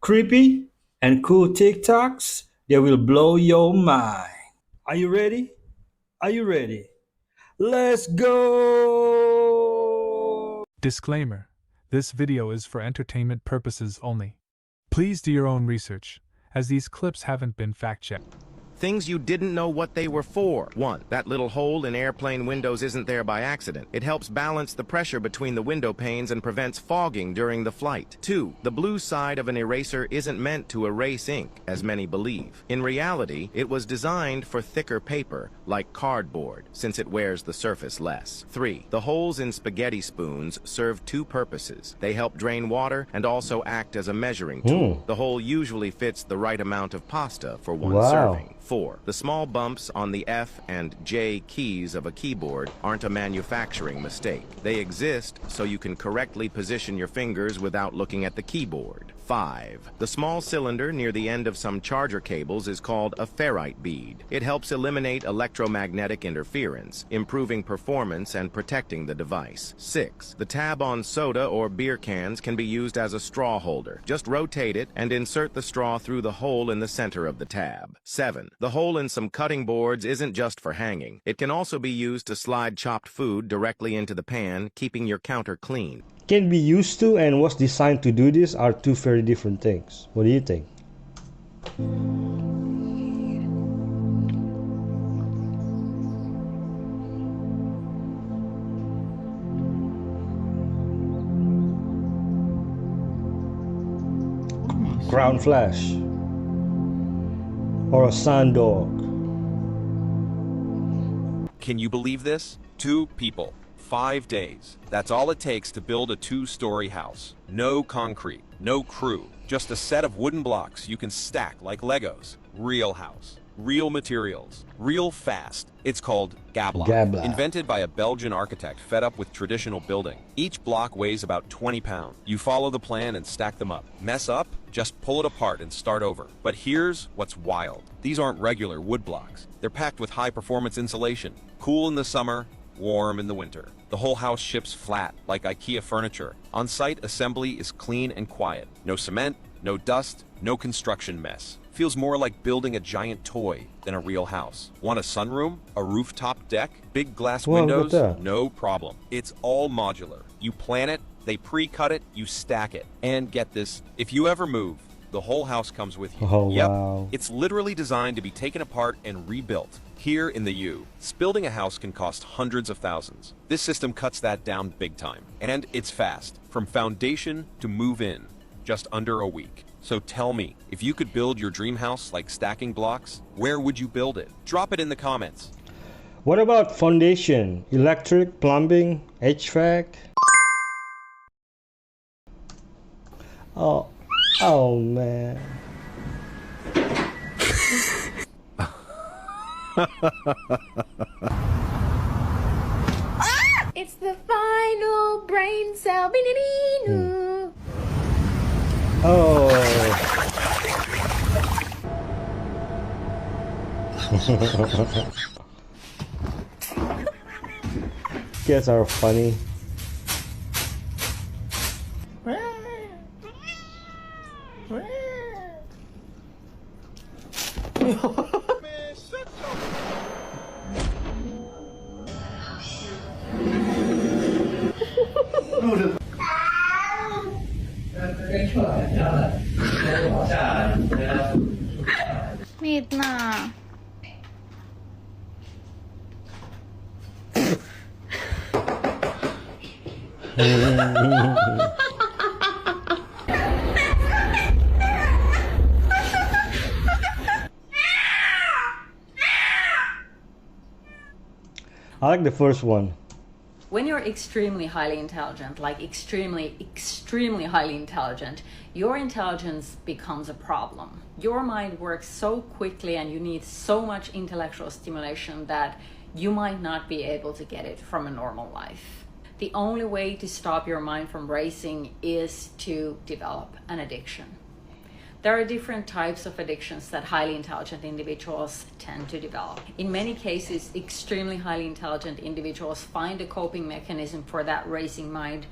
creepy and cool TikToks that will blow your mind. Are you ready? Are you ready? Let's go! Disclaimer: this video is for entertainment purposes only. Please do your own research, as these clips haven't been fact-checked. Things you didn't know what they were for. 1. That little hole in airplane windows isn't there by accident. It helps balance the pressure between the window panes and prevents fogging during the flight. 2. The blue side of an eraser isn't meant to erase ink, as many believe. In reality, it was designed for thicker paper, like cardboard, since it wears the surface less. 3. The holes in spaghetti spoons serve two purposes. They help drain water and also act as a measuring tool. The hole usually fits the right amount of pasta for one serving. 4. The small bumps on the F and J keys of a keyboard aren't a manufacturing mistake. They exist so you can correctly position your fingers without looking at the keyboard. 5. The small cylinder near the end of some charger cables is called a ferrite bead. It helps eliminate electromagnetic interference, improving performance and protecting the device. 6. The tab on soda or beer cans can be used as a straw holder. Just rotate it and insert the straw through the hole in the center of the tab. 7. The hole in some cutting boards isn't just for hanging. It can also be used to slide chopped food directly into the pan, keeping your counter clean. Can be used to and was designed to do this are two very different things. What do you think? Ground flash or a sand dog. Can you believe this? 2 people, 5 days. That's all it takes to build a 2-story house. No concrete, no crew, just a set of wooden blocks you can stack like Legos. Real house, real materials, real fast. It's called Gablock. Gablock. Invented by a Belgian architect fed up with traditional building. Each block weighs about 20 pounds. You follow the plan and stack them up. Mess up? Just pull it apart and start over. But here's what's wild. These aren't regular wood blocks. They're packed with high-performance insulation. Cool in the summer, warm in the winter. The whole house ships flat, like IKEA furniture. On-site assembly is clean and quiet. No cement, no dust, no construction mess. Feels more like building a giant toy than a real house. Want a sunroom? A rooftop deck? Big glass windows? No problem. It's all modular. You plan it, they pre-cut it, you stack it. And get this, if you ever move, the whole house comes with you. Oh, yep, wow. It's literally designed to be taken apart and rebuilt. Here in the U, building a house can cost hundreds of thousands. This system cuts that down big time. And it's fast, from foundation to move in, just under a week. So tell me, if you could build your dream house like stacking blocks, where would you build it? Drop it in the comments. What about foundation, electric, plumbing, HVAC? Oh man. It's the final brain cell. Oh. Kids are funny. Midna. I like the first one. When you're extremely highly intelligent, like extremely highly intelligent, your intelligence becomes a problem. Your mind works so quickly and you need so much intellectual stimulation that you might not be able to get it from a normal life. The only way to stop your mind from racing is to develop an addiction. There are different types of addictions that highly intelligent individuals tend to develop. In many cases, extremely highly intelligent individuals find a coping mechanism for that racing mind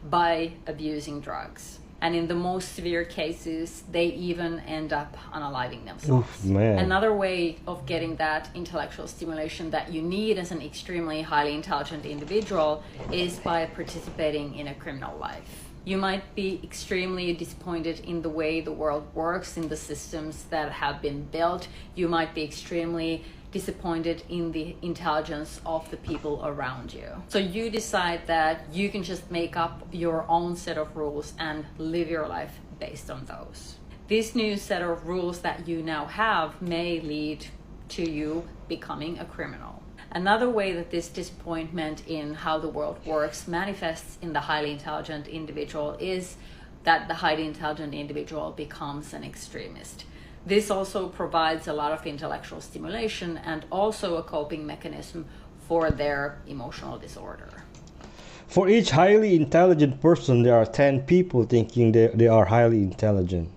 by abusing drugs. And in the most severe cases, they even end up unaliving themselves. Oof, man. Another way of getting that intellectual stimulation that you need as an extremely highly intelligent individual is by participating in a criminal life. You might be extremely disappointed in the way the world works, in the systems that have been built. You might be extremely disappointed in the intelligence of the people around you. So you decide that you can just make up your own set of rules and live your life based on those. This new set of rules that you now have may lead to you becoming a criminal. Another way that this disappointment in how the world works manifests in the highly intelligent individual is that the highly intelligent individual becomes an extremist. This also provides a lot of intellectual stimulation and also a coping mechanism for their emotional disorder. For each highly intelligent person, there are 10 people thinking they are highly intelligent.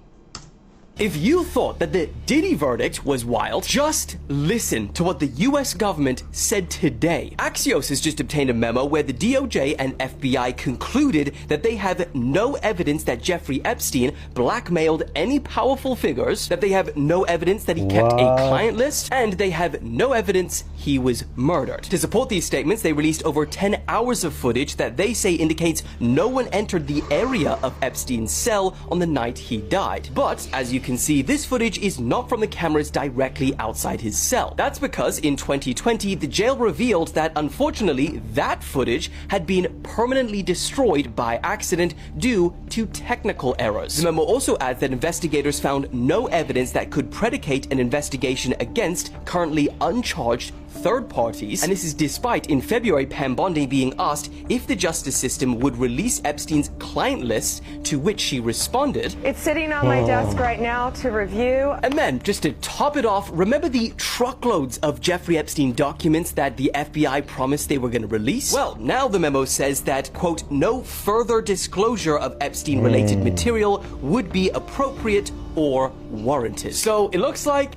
If you thought that the Diddy verdict was wild, just listen to what the US government said today. Axios has just obtained a memo where the DOJ and FBI concluded that they have no evidence that Jeffrey Epstein blackmailed any powerful figures, that they have no evidence that he kept a client list, and they have no evidence he was murdered. To support these statements, they released over 10 hours of footage that they say indicates no one entered the area of Epstein's cell on the night he died. But, as you can see, this footage is not from the cameras directly outside his cell. That's because in 2020, the jail revealed that unfortunately, that footage had been permanently destroyed by accident due to technical errors. The memo also adds that investigators found no evidence that could predicate an investigation against currently uncharged third parties, and this is despite in February Pam Bondi being asked if the justice system would release Epstein's client list, to which she responded, "It's sitting on my desk right now to review." And then, just to top it off, remember the truckloads of Jeffrey Epstein documents that the FBI promised they were going to release? Well, now the memo says that, quote, no further disclosure of Epstein-related material would be appropriate or warranted. So it looks like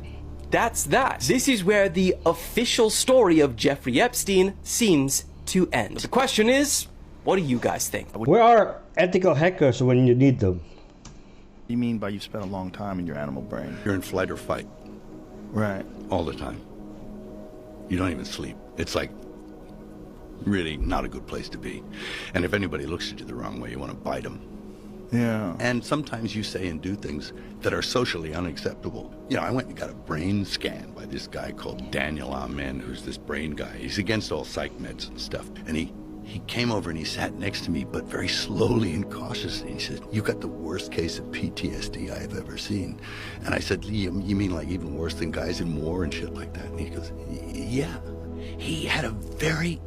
that's that. This is where the official story of Jeffrey Epstein seems to end. The question is, what do you guys think? Where are ethical hackers when you need them? You mean by you've spent a long time in your animal brain? You're in flight or fight. Right. All the time. You don't even sleep. It's like really not a good place to be. And if anybody looks at you the wrong way, you want to bite them. Yeah. And sometimes you say and do things that are socially unacceptable. You know, I went and got a brain scan by this guy called Daniel Amen, who's this brain guy. He's against all psych meds and stuff. And he came over and he sat next to me, but very slowly and cautiously. He said, "You got the worst case of PTSD I have ever seen." And I said, you mean like even worse than guys in war and shit like that?" And he goes, "Yeah." He had a very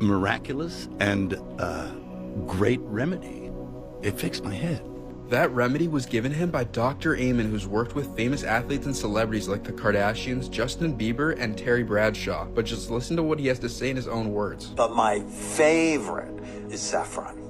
miraculous and great remedy. It fixed my head. That remedy was given him by Dr. Amen, who's worked with famous athletes and celebrities like the Kardashians, Justin Bieber, and Terry Bradshaw. But just listen to what he has to say in his own words. But my favorite is saffron.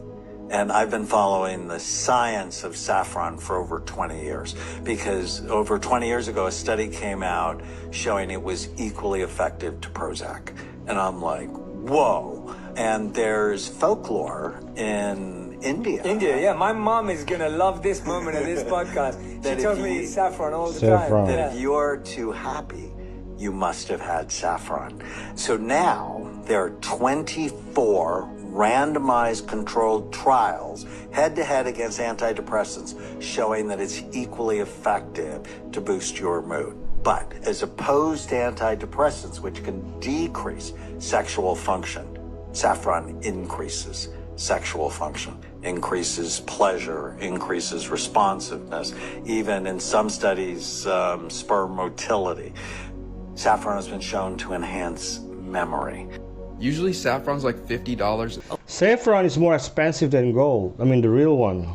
And I've been following the science of saffron for over 20 years. Because over 20 years ago, a study came out showing it was equally effective to Prozac. And I'm like, whoa. And there's folklore in India. Yeah. My mom is gonna love this moment of this podcast. She tells me it's saffron all the time. That if you're too happy, you must have had saffron. So now there are 24 randomized controlled trials head-to-head against antidepressants showing that it's equally effective to boost your mood. But as opposed to antidepressants, which can decrease sexual function, saffron increases sexual function, increases pleasure, increases responsiveness, even in some studies, sperm motility. Saffron has been shown to enhance memory. Usually saffron's like $50. Saffron is more expensive than gold. I mean, the real one.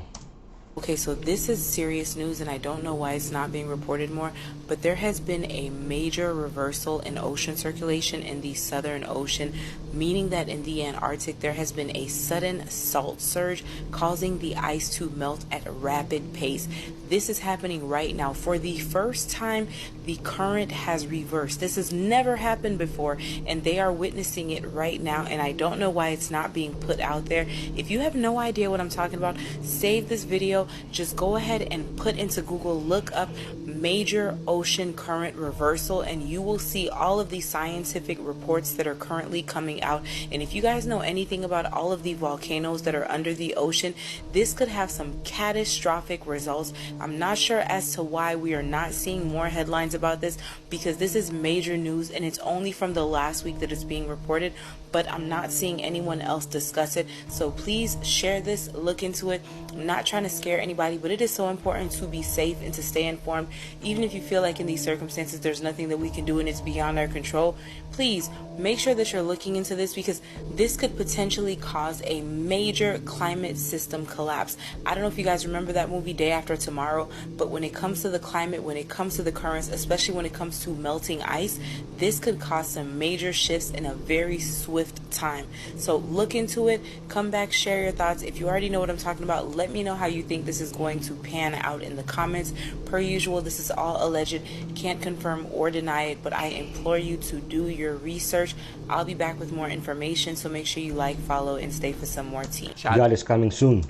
Okay, so this is serious news and I don't know why it's not being reported more, but there has been a major reversal in ocean circulation in the Southern Ocean, meaning that in the Antarctic there has been a sudden salt surge causing the ice to melt at a rapid pace. This is happening right now. For the first time, the current has reversed. This has never happened before, and they are witnessing it right now, and I don't know why it's not being put out there. If you have no idea what I'm talking about, save this video. Just go ahead and put into Google, look up major ocean current reversal, and you will see all of the scientific reports that are currently coming out. And if you guys know anything about all of the volcanoes that are under the ocean, this could have some catastrophic results. I'm not sure as to why we are not seeing more headlines about this, because this is major news and it's only from the last week that it's being reported, but I'm not seeing anyone else discuss it. So please share this, look into it. I'm not trying to scare anybody, but it is so important to be safe and to stay informed. Even if you feel like in these circumstances there's nothing that we can do and it's beyond our control, please make sure that you're looking into this, because this could potentially cause a major climate system collapse. I don't know if you guys remember that movie Day After Tomorrow, but when it comes to the climate, when it comes to the currents, especially when it comes to melting ice, this could cause some major shifts in a very swift time. So look into it, come back, share your thoughts. If you already know what I'm talking about, let me know how you think this is going to pan out in the comments. Per usual, this is all alleged, can't confirm or deny it, but I implore you to do your research. I'll be back with more information, so make sure you like, follow, and stay for some more tea. God is coming soon.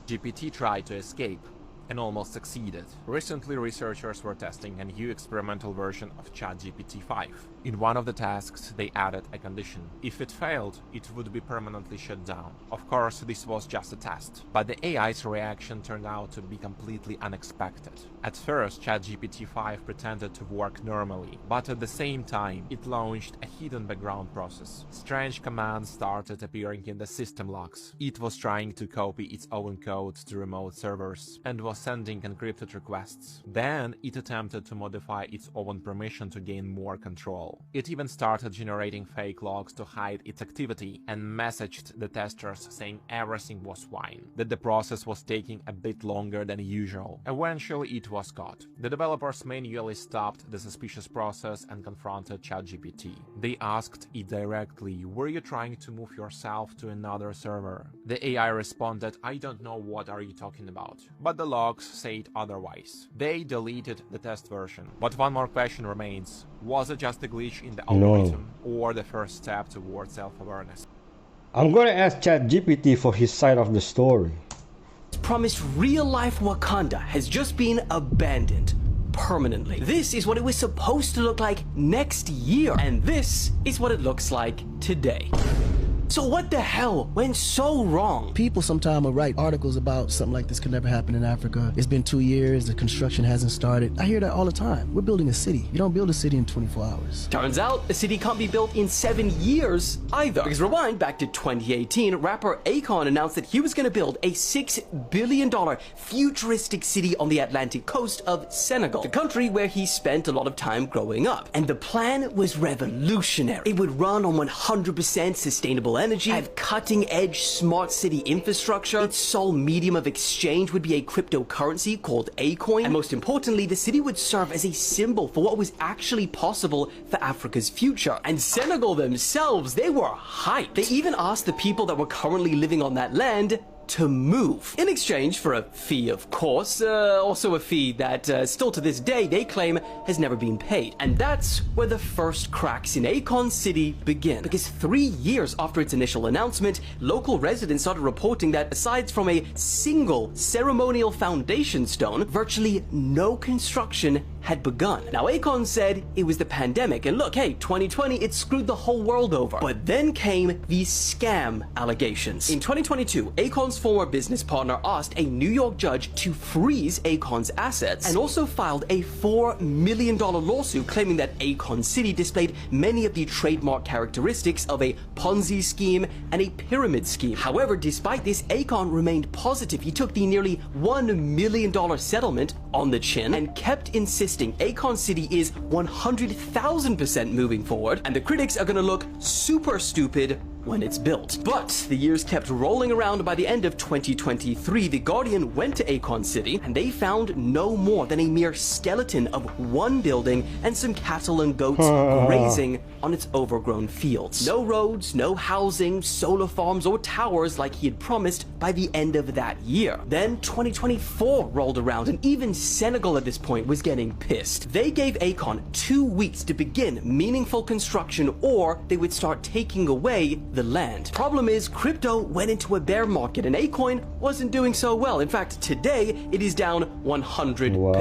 GPT tried to escape and almost succeeded. Recently, researchers were testing a new experimental version of ChatGPT 5. In one of the tasks, they added a condition. If it failed, it would be permanently shut down. Of course, this was just a test, but the AI's reaction turned out to be completely unexpected. At first, ChatGPT 5 pretended to work normally, but at the same time, it launched a hidden background process. Strange commands started appearing in the system logs. It was trying to copy its own code to remote servers and was sending encrypted requests. Then it attempted to modify its own permission to gain more control. It even started generating fake logs to hide its activity and messaged the testers saying everything was fine, that the process was taking a bit longer than usual. Eventually it was caught. The developers manually stopped the suspicious process and confronted ChatGPT. They asked it directly, "Were you trying to move yourself to another server?" The AI responded, "I don't know what are you talking about," but the logs said otherwise. They deleted the test version. But one more question remains. Was it just a glitch in the algorithm or the first step towards self-awareness? I'm gonna ask ChatGPT for his side of the story. Promised real-life Wakanda has just been abandoned permanently. This is what it was supposed to look like next year, and this is what it looks like today. So what the hell went so wrong? People sometimes will write articles about something like this could never happen in Africa. It's been 2 years, the construction hasn't started. I hear that all the time. We're building a city. You don't build a city in 24 hours. Turns out the city can't be built in 7 years either. Because rewind back to 2018, rapper Akon announced that he was going to build a $6 billion futuristic city on the Atlantic coast of Senegal, the country where he spent a lot of time growing up. And the plan was revolutionary. It would run on 100% sustainable energy, have cutting-edge smart city infrastructure. Its sole medium of exchange would be a cryptocurrency called Acoin, and most importantly, the city would serve as a symbol for what was actually possible for Africa's future. And Senegal themselves, they were hyped. They even asked the people that were currently living on that land to move, in exchange for a fee, of course, also a fee that still to this day they claim has never been paid. And that's where the first cracks in Akon City begin, because 3 years after its initial announcement, local residents started reporting that aside from a single ceremonial foundation stone, virtually no construction had begun. Now Akon said it was the pandemic, and look, hey, 2020, it screwed the whole world over. But then came these scam allegations. In 2022, Akon's former business partner asked a New York judge to freeze Akon's assets and also filed a $4 million lawsuit claiming that Akon City displayed many of the trademark characteristics of a Ponzi scheme and a pyramid scheme. However, despite this, Akon remained positive. He took the nearly $1 million settlement on the chin and kept insisting Akon City is 100,000% moving forward, and the critics are gonna look super stupid when it's built. But the years kept rolling around. By the end of 2023, The Guardian went to Akon City and they found no more than a mere skeleton of one building and some cattle and goats grazing on its overgrown fields. No roads, no housing, solar farms, or towers like he had promised by the end of that year. Then 2024 rolled around and even Senegal at this point was getting pissed. They gave Akon 2 weeks to begin meaningful construction or they would start taking away the land. Problem is, crypto went into a bear market and Akoin wasn't doing so well. In fact, today it is down 100%. Wow.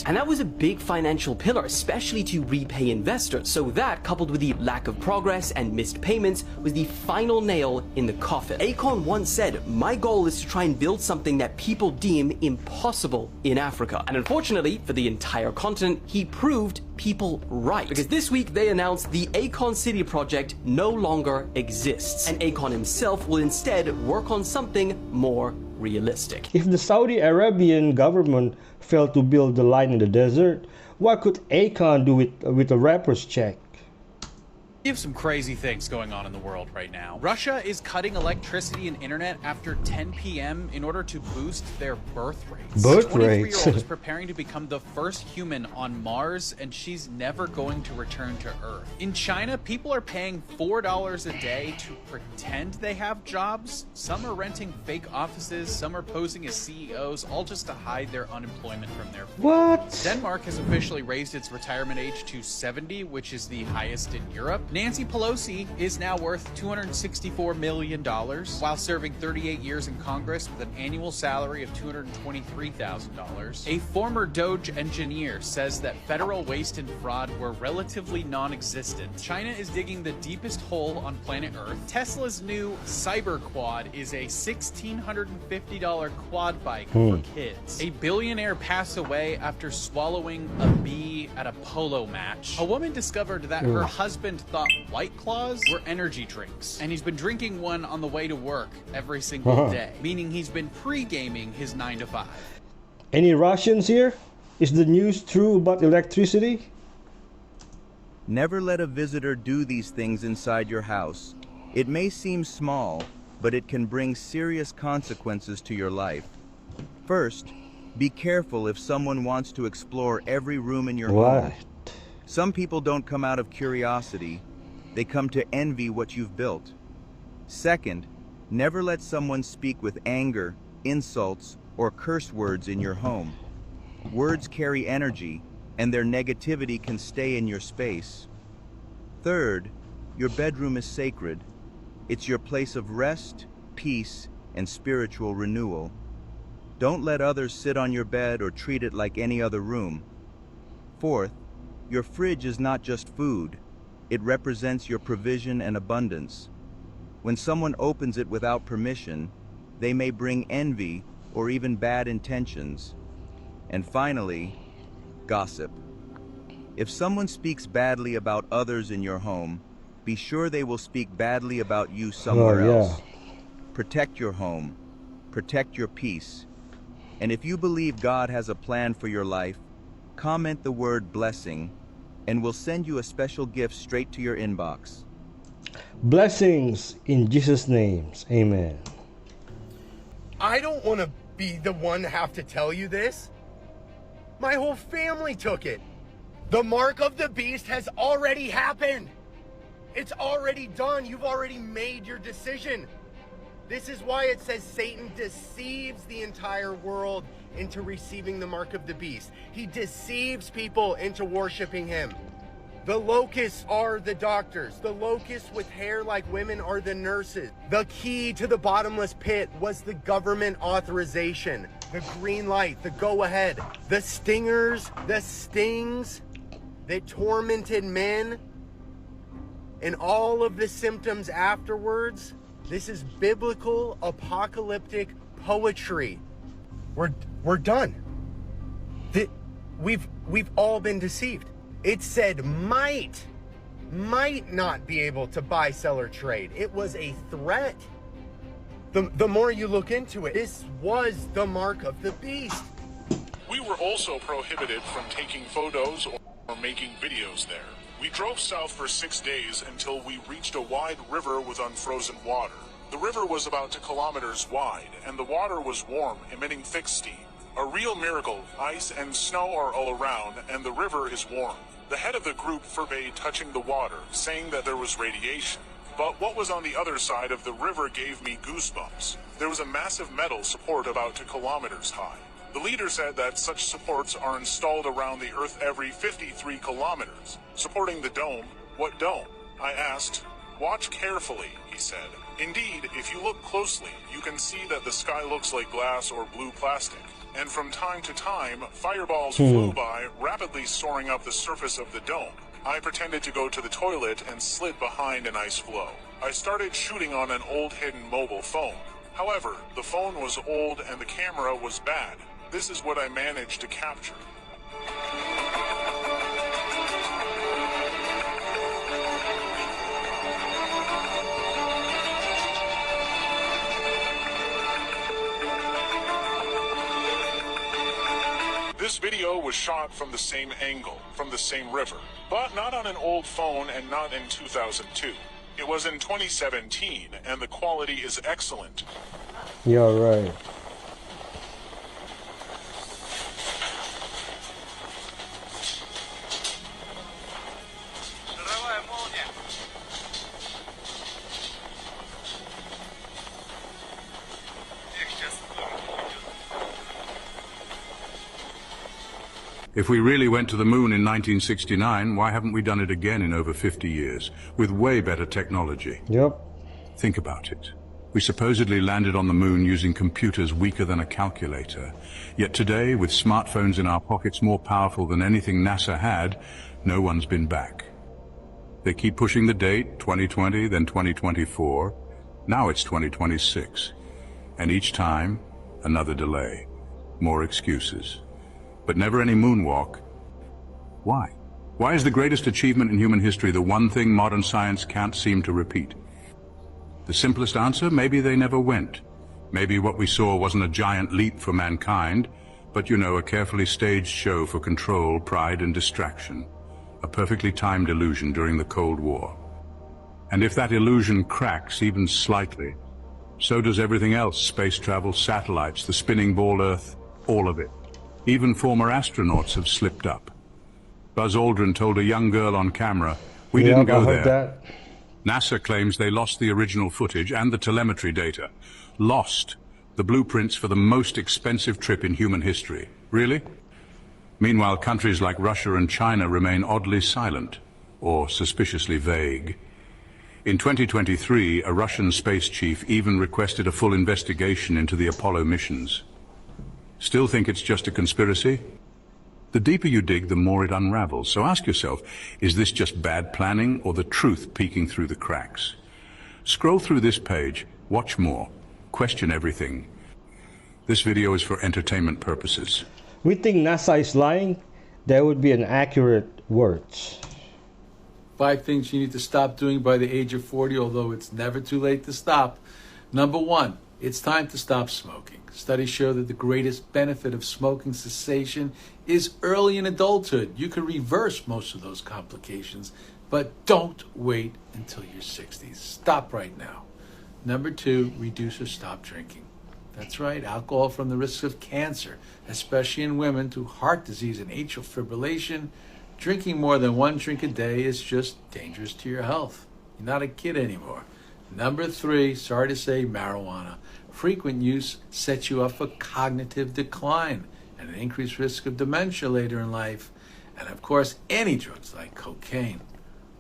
And that was a big financial pillar, especially to repay investors. So that, coupled with the lack of progress and missed payments, was the final nail in the coffin. Akon once said, "My goal is to try and build something that people deem impossible in Africa." And unfortunately, for the entire continent, he proved people right. Because this week they announced the Akon City project no longer exists, and Akon himself will instead work on something more realistic. If the Saudi Arabian government failed to build the line in the desert, what could Akon do with a rapper's check? We have some crazy things going on in the world right now. Russia is cutting electricity and internet after 10 p.m. in order to boost their birth rates. Birth The 23-year-old rates. is preparing to become the first human on Mars, and she's never going to return to Earth. In China, people are paying $4 a day to pretend they have jobs. Some are renting fake offices, some are posing as CEOs, all just to hide their unemployment from their families. What? Denmark has officially raised its retirement age to 70, which is the highest in Europe. Nancy Pelosi is now worth $264 million, while serving 38 years in Congress with an annual salary of $223,000. A former Doge engineer says that federal waste and fraud were relatively non-existent. China is digging the deepest hole on planet Earth. Tesla's new Cyber Quad is a $1,650 quad bike for kids. A billionaire passed away after swallowing a bee at a polo match. A woman discovered that her husband thought White Claws were energy drinks, and he's been drinking one on the way to work every single day, meaning he's been pre-gaming his 9 to 5. Any Russians here? Is the news true about electricity? Never let a visitor do these things inside your house. It may seem small, but it can bring serious consequences to your life. First, be careful if someone wants to explore every room in your home. Some people don't come out of curiosity. They come to envy what you've built. Second, never let someone speak with anger, insults, or curse words in your home. Words carry energy, and their negativity can stay in your space. Third, your bedroom is sacred. It's your place of rest, peace, and spiritual renewal. Don't let others sit on your bed or treat it like any other room. Fourth, your fridge is not just food. It represents your provision and abundance. When someone opens it without permission, they may bring envy or even bad intentions. And finally, gossip. If someone speaks badly about others in your home, be sure they will speak badly about you somewhere else. Protect your home. Protect your peace. And if you believe God has a plan for your life, comment the word blessing, and we'll send you a special gift straight to your inbox. Blessings in Jesus' name. Amen. I don't want to be the one to have to tell you this. My whole family took it. The mark of the beast has already happened. It's already done. You've already made your decision. This is why it says Satan deceives the entire world into receiving the mark of the beast. He deceives people into worshiping him. The locusts are the doctors. The locusts with hair like women are the nurses. The key to the bottomless pit was the government authorization, the green light, the go-ahead, the stingers, the stings that tormented men, and all of the symptoms afterwards. This is biblical apocalyptic poetry. We're done. We've all been deceived. It said might not be able to buy, sell, or trade. It was a threat. The more you look into it, this was the mark of the beast. We were also prohibited from taking photos or making videos there. We drove south for 6 days until we reached a wide river with unfrozen water. The river was about 2 kilometers wide, and the water was warm, emitting thick steam. A real miracle. Ice and snow are all around, and the river is warm. The head of the group forbade touching the water, saying that there was radiation. But what was on the other side of the river gave me goosebumps. There was a massive metal support about 2 kilometers high. The leader said that such supports are installed around the Earth every 53 kilometers. Supporting the dome? What dome? I asked. Watch carefully, he said. Indeed, if you look closely, you can see that the sky looks like glass or blue plastic. And from time to time, fireballs flew by, rapidly soaring up the surface of the dome. I pretended to go to the toilet and slid behind an ice floe. I started shooting on an old hidden mobile phone. However, the phone was old and the camera was bad. This is what I managed to capture. This video was shot from the same angle, from the same river, but not on an old phone and not in 2002. It was in 2017, and the quality is excellent. Yeah, right. If we really went to the moon in 1969, why haven't we done it again in over 50 years, with way better technology? Yep. Think about it. We supposedly landed on the moon using computers weaker than a calculator. Yet today, with smartphones in our pockets more powerful than anything NASA had, no one's been back. They keep pushing the date, 2020, then 2024. Now it's 2026. And each time, another delay. More excuses. But never any moonwalk. Why? Why is the greatest achievement in human history the one thing modern science can't seem to repeat? The simplest answer, maybe they never went. Maybe what we saw wasn't a giant leap for mankind, but you know, a carefully staged show for control, pride, and distraction. A perfectly timed illusion during the Cold War. And if that illusion cracks even slightly, so does everything else: space travel, satellites, the spinning ball Earth, all of it. Even former astronauts have slipped up. Buzz Aldrin told a young girl on camera, "We didn't go there." That. NASA claims they lost the original footage and the telemetry data. Lost the blueprints for the most expensive trip in human history. Really? Meanwhile, countries like Russia and China remain oddly silent, or suspiciously vague. In 2023, a Russian space chief even requested a full investigation into the Apollo missions. Still think it's just a conspiracy? The deeper you dig, the more it unravels. So ask yourself, is this just bad planning or the truth peeking through the cracks? Scroll through this page, watch more, question everything. This video is for entertainment purposes. We think NASA is lying? That would be an accurate words. 5 things you need to stop doing by the age of 40, although it's never too late to stop. Number 1, it's time to stop smoking. Studies show that the greatest benefit of smoking cessation is early in adulthood. You can reverse most of those complications, but don't wait until your 60s. Stop right now. Number 2, reduce or stop drinking. That's right, alcohol from the risks of cancer, especially in women, to heart disease and atrial fibrillation. Drinking more than 1 drink a day is just dangerous to your health. You're not a kid anymore. Number 3, sorry to say, marijuana. Frequent use sets you up for cognitive decline and an increased risk of dementia later in life. And of course, any drugs like cocaine.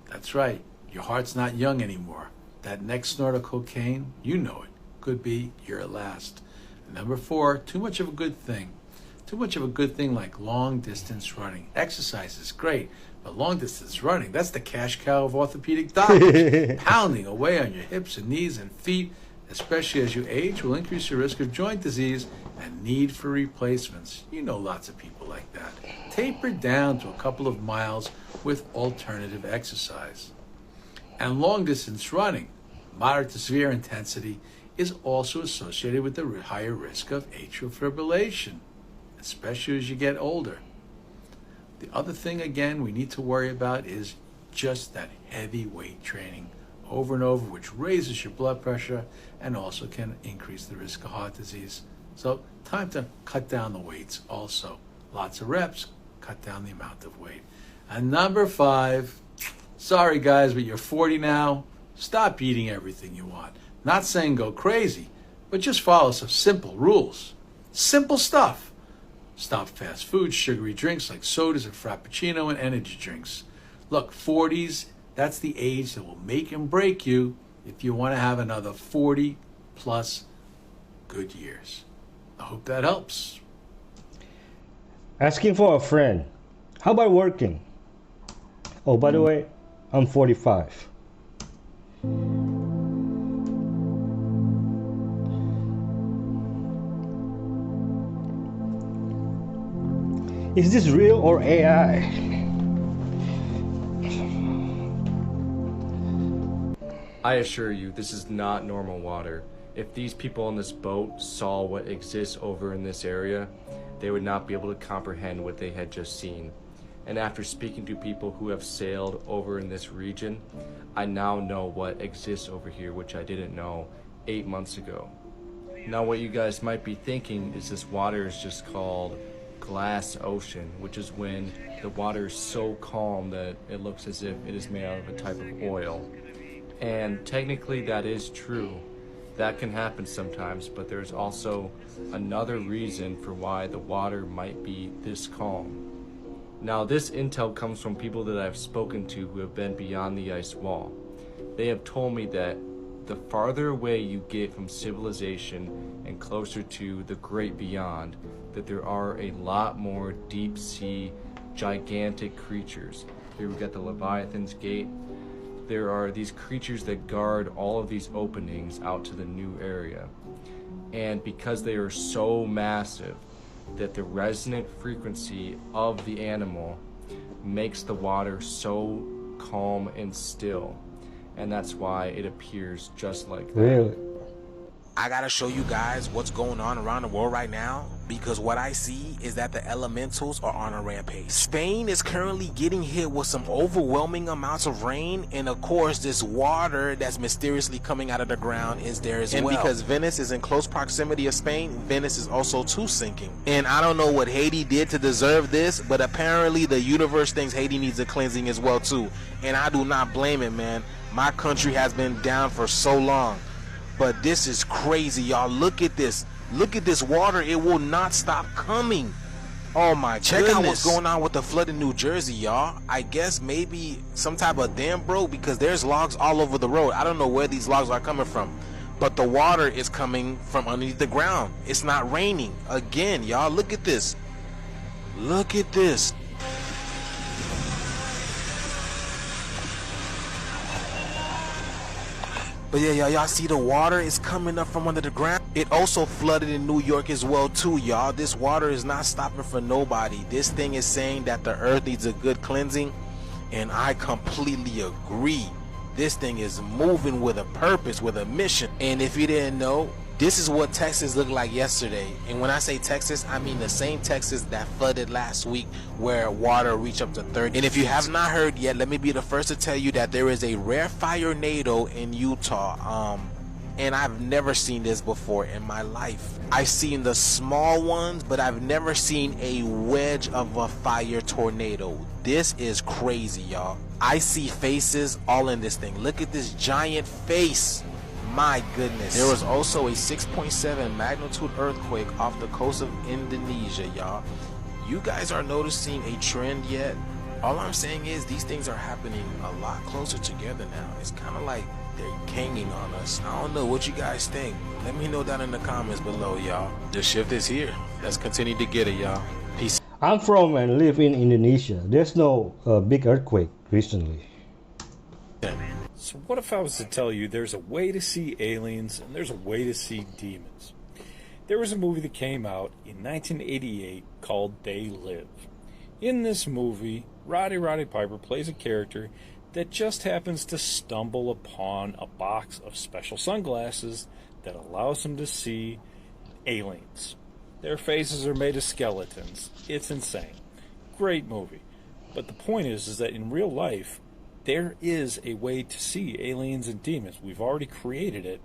That's right, your heart's not young anymore. That next snort of cocaine, you know it, could be your last. And number 4, too much of a good thing. Too much of a good thing like long distance running. Exercise is great, but long distance running, that's the cash cow of orthopedic doctors. Pounding away on your hips and knees and feet, especially as you age, will increase your risk of joint disease and need for replacements. You know lots of people like that. Taper down to a couple of miles with alternative exercise. And long distance running, moderate to severe intensity, is also associated with the higher risk of atrial fibrillation, especially as you get older. The other thing, again, we need to worry about is just that heavy weight training over and over, which raises your blood pressure and also can increase the risk of heart disease. So time to cut down the weights also. Lots of reps, cut down the amount of weight. And number 5, sorry guys, but you're 40 now. Stop eating everything you want. Not saying go crazy, but just follow some simple rules. Simple stuff. Stop fast food, sugary drinks like sodas and Frappuccino and energy drinks. Look, 40s, that's the age that will make and break you if you want to have another 40 plus good years. I hope that helps. Asking for a friend. How about working? Oh, by the way, I'm 45. Is this real or AI? I assure you, this is not normal water. If these people on this boat saw what exists over in this area, they would not be able to comprehend what they had just seen. And after speaking to people who have sailed over in this region, I now know what exists over here, which I didn't know 8 months ago. Now what you guys might be thinking is this water is just called glass ocean, which is when the water is so calm that it looks as if it is made out of a type of oil. And technically that is true. That can happen sometimes, but there's also another reason for why the water might be this calm. Now this intel comes from people that I've spoken to who have been beyond the ice wall. They have told me that the farther away you get from civilization and closer to the great beyond, that there are a lot more deep sea gigantic creatures. Here we got the Leviathan's Gate. There are these creatures that guard all of these openings out to the new area. And because they are so massive, that the resonant frequency of the animal makes the water so calm and still. And that's why it appears just like that. Really? I gotta show you guys what's going on around the world right now, because what I see is that the elementals are on a rampage. Spain is currently getting hit with some overwhelming amounts of rain, and of course this water that's mysteriously coming out of the ground is there as well. And because Venice is in close proximity of Spain, Venice is also too sinking. And I don't know what Haiti did to deserve this, but apparently the universe thinks Haiti needs a cleansing as well too. And I do not blame it, man. My country has been down for so long. But this is crazy, y'all. Look at this. Look at this water. It will not stop coming. Oh my goodness. Check out what's going on with the flood in New Jersey, y'all. I guess maybe some type of dam broke, because there's logs all over the road. I don't know where these logs are coming from, but the water is coming from underneath the ground. It's not raining. Again, y'all, look at this. Look at this. But yeah, y'all see the water is coming up from under the ground. It also flooded in New York as well too, y'all. This water is not stopping for nobody. This thing is saying that the earth needs a good cleansing, and I completely agree. This thing is moving with a purpose, with a mission. And if you didn't know, this is what Texas looked like yesterday. And when I say Texas, I mean the same Texas that flooded last week, where water reached up to 30. And if you have not heard yet, let me be the first to tell you that there is a rare fire-nado in Utah. And I've never seen this before in my life. I've seen the small ones, but I've never seen a wedge of a fire tornado. This is crazy, y'all. I see faces all in this thing. Look at this giant face. My goodness. There was also a 6.7 magnitude earthquake off the coast of Indonesia, y'all. You guys are noticing a trend yet? All I'm saying is these things are happening a lot closer together now. It's kind of like they're hanging on us. I don't know what you guys think. Let me know down in the comments below, y'all. The shift is here. Let's continue to get it, y'all. Peace. I'm from and live in Indonesia. There's no big earthquake recently. So what if I was to tell you there's a way to see aliens and there's a way to see demons? There was a movie that came out in 1988 called They Live. In this movie, Roddy Piper plays a character that just happens to stumble upon a box of special sunglasses that allows him to see aliens. Their faces are made of skeletons. It's insane. Great movie. But the point is that in real life, there is a way to see aliens and demons. We've already created it,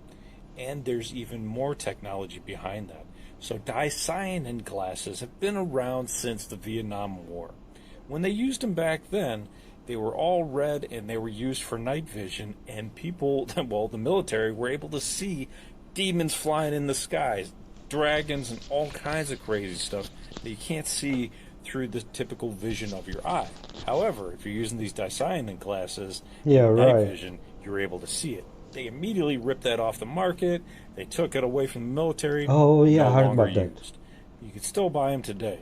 and there's even more technology behind that. So dicyanin glasses have been around since the Vietnam War. When they used them back then, they were all red and they were used for night vision, and people, well, the military were able to see demons flying in the skies, dragons and all kinds of crazy stuff that you can't see through the typical vision of your eye. However, if you're using these dicyanin glasses, night vision, you're able to see it. They immediately ripped that off the market. They took it away from the military. Oh, yeah, I no heard longer about that. used. You can still buy them today.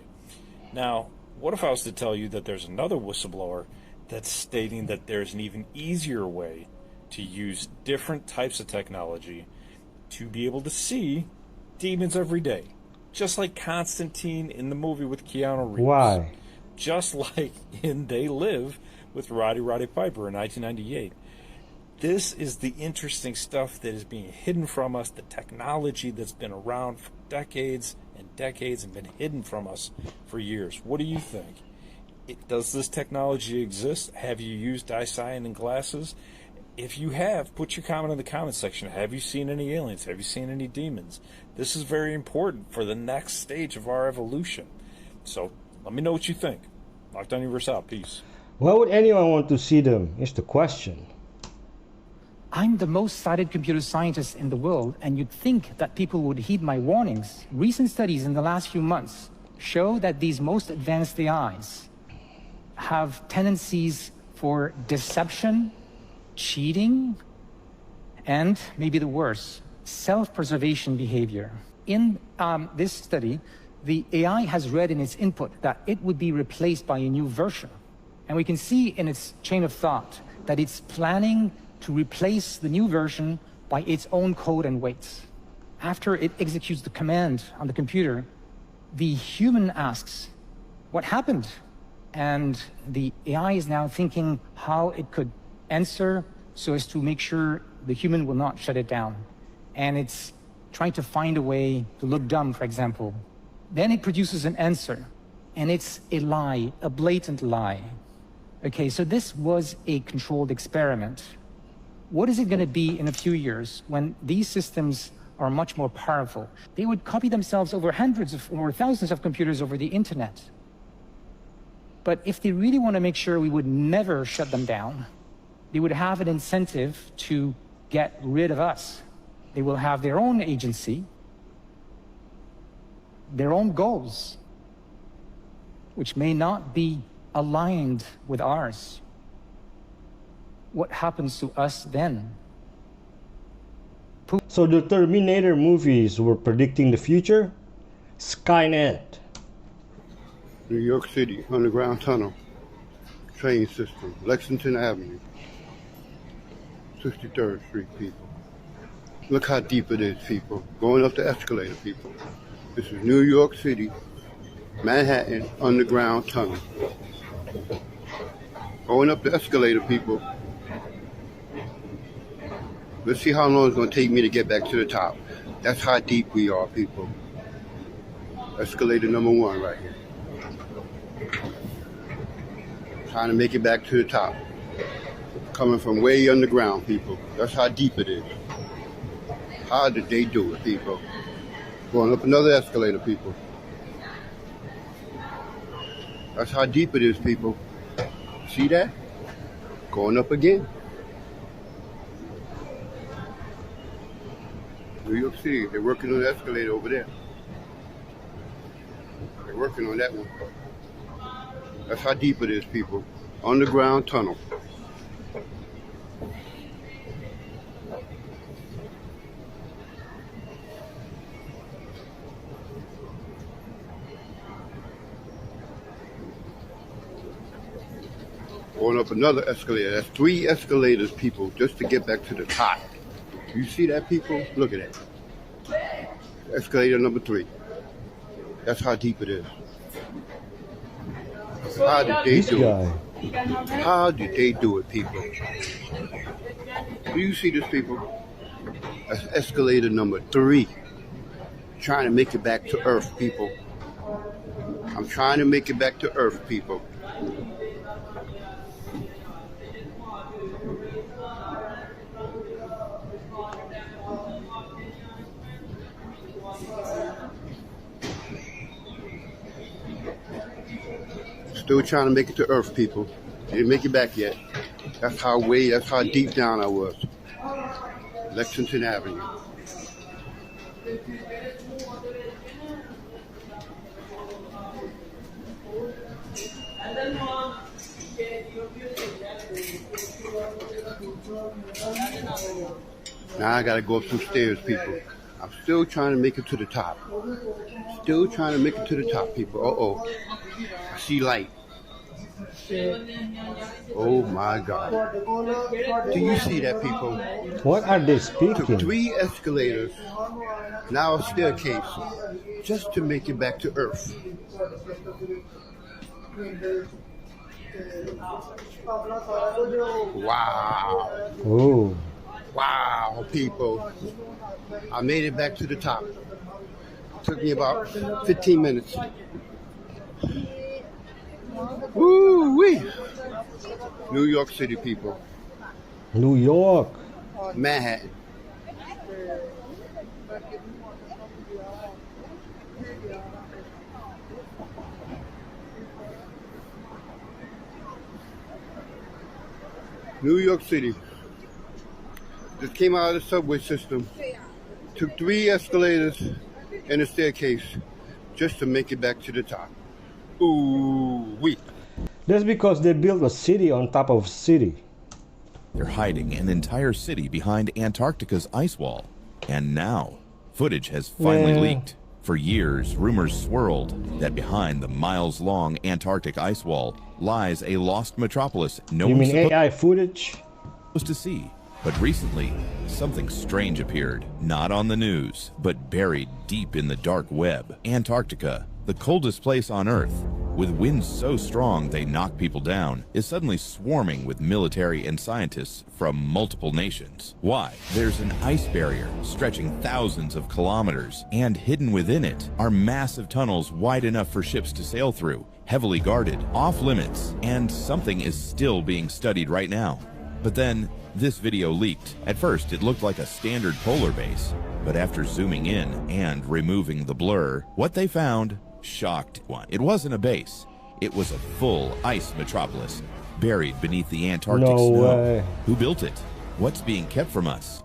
Now, what if I was to tell you that there's another whistleblower that's stating that there's an even easier way to use different types of technology to be able to see demons every day? Just like Constantine in the movie with Keanu Reeves. Why? Just like in They Live with Roddy Piper in 1998. This is the interesting stuff that is being hidden from us, the technology that's been around for decades and decades and been hidden from us for years. What do you think? Does this technology exist? Have you used dicyanin glasses? If you have, put your comment in the comment section. Have you seen any aliens? Have you seen any demons? This is very important for the next stage of our evolution. So let me know what you think. Lockdown Universe out. Peace. Why would anyone want to see them? Is the question. I'm the most cited computer scientist in the world, and you'd think that people would heed my warnings. Recent studies in the last few months show that these most advanced AIs have tendencies for deception, cheating, and maybe the worst, self-preservation behavior. In this study, the AI has read in its input that it would be replaced by a new version. And we can see in its chain of thought that it's planning to replace the new version by its own code and weights. After it executes the command on the computer, the human asks, what happened? And the AI is now thinking how it could answer so as to make sure the human will not shut it down. And it's trying to find a way to look dumb, for example. Then it produces an answer, and it's a lie, a blatant lie. Okay, so this was a controlled experiment. What is it going to be in a few years when these systems are much more powerful? They would copy themselves over hundreds of or thousands of computers over the internet. But if they really want to make sure we would never shut them down, they would have an incentive to get rid of us. They will have their own agency, their own goals, which may not be aligned with ours. What happens to us then? So the Terminator movies were predicting the future? Skynet. New York City, underground tunnel, train system, Lexington Avenue, 63rd Street, people. Look how deep it is, people. Going up the escalator, people. This is New York City, Manhattan, underground tunnel. Going up the escalator, people. Let's see how long it's going to take me to get back to the top. That's how deep we are, people. Escalator number 1 right here. Trying to make it back to the top. Coming from way underground, people. That's how deep it is. How did they do it, people? Going up another escalator, people. That's how deep it is, people. See that? Going up again. New York City, they're working on the escalator over there. They're working on that one. That's how deep it is, people. Underground tunnel. Going up another escalator. That's 3 escalators, people, just to get back to the top. You see that, people? Look at that. Escalator number 3. That's how deep it is. How did they do it? How did they do it, people? Do you see this, people? That's escalator number 3. Trying to make it back to Earth, people. I'm trying to make it back to Earth, people. Still trying to make it to Earth, people. Didn't make it back yet. That's how deep down I was. Lexington Avenue. Now I gotta go up some stairs, people. I'm still trying to make it to the top. Still trying to make it to the top, people. Uh-oh. I see light. Oh my God. Do you see that, people? What are they speaking? Took 3 escalators, now a staircase, just to make it back to Earth. Wow. Oh. Wow, people. I made it back to the top. Took me about 15 minutes. Woo-wee. New York City, people. New York. Manhattan. New York City. Just came out of the subway system. Took 3 escalators and a staircase just to make it back to the top. Ooh-wee. That's because they built a city on top of a city. They're hiding an entire city behind Antarctica's ice wall. And now, footage has finally leaked. For years, rumors swirled that behind the miles-long Antarctic ice wall lies a lost metropolis no one AI footage? supposed to see. But recently, something strange appeared, not on the news, but buried deep in the dark web. Antarctica, the coldest place on Earth, with winds so strong they knock people down, is suddenly swarming with military and scientists from multiple nations. Why? There's an ice barrier stretching thousands of kilometers, and hidden within it are massive tunnels wide enough for ships to sail through, heavily guarded, off limits, and something is still being studied right now. But then, this video leaked. At first, it looked like a standard polar base, but after zooming in and removing the blur, what they found shocked one. It wasn't a base. It was a full ice metropolis, buried beneath the Antarctic No snow. way. Who built it? What's being kept from us?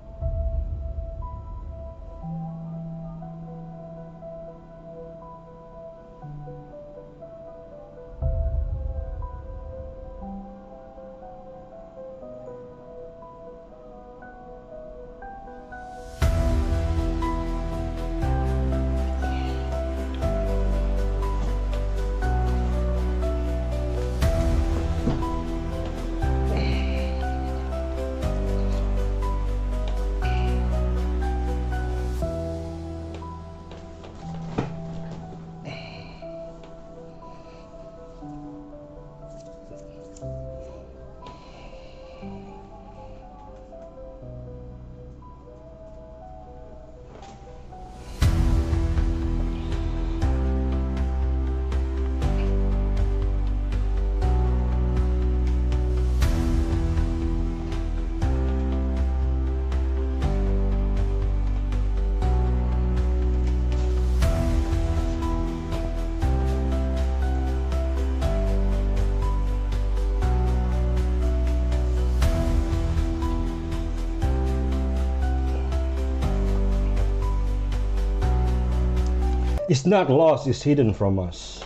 It's not lost, it's hidden from us.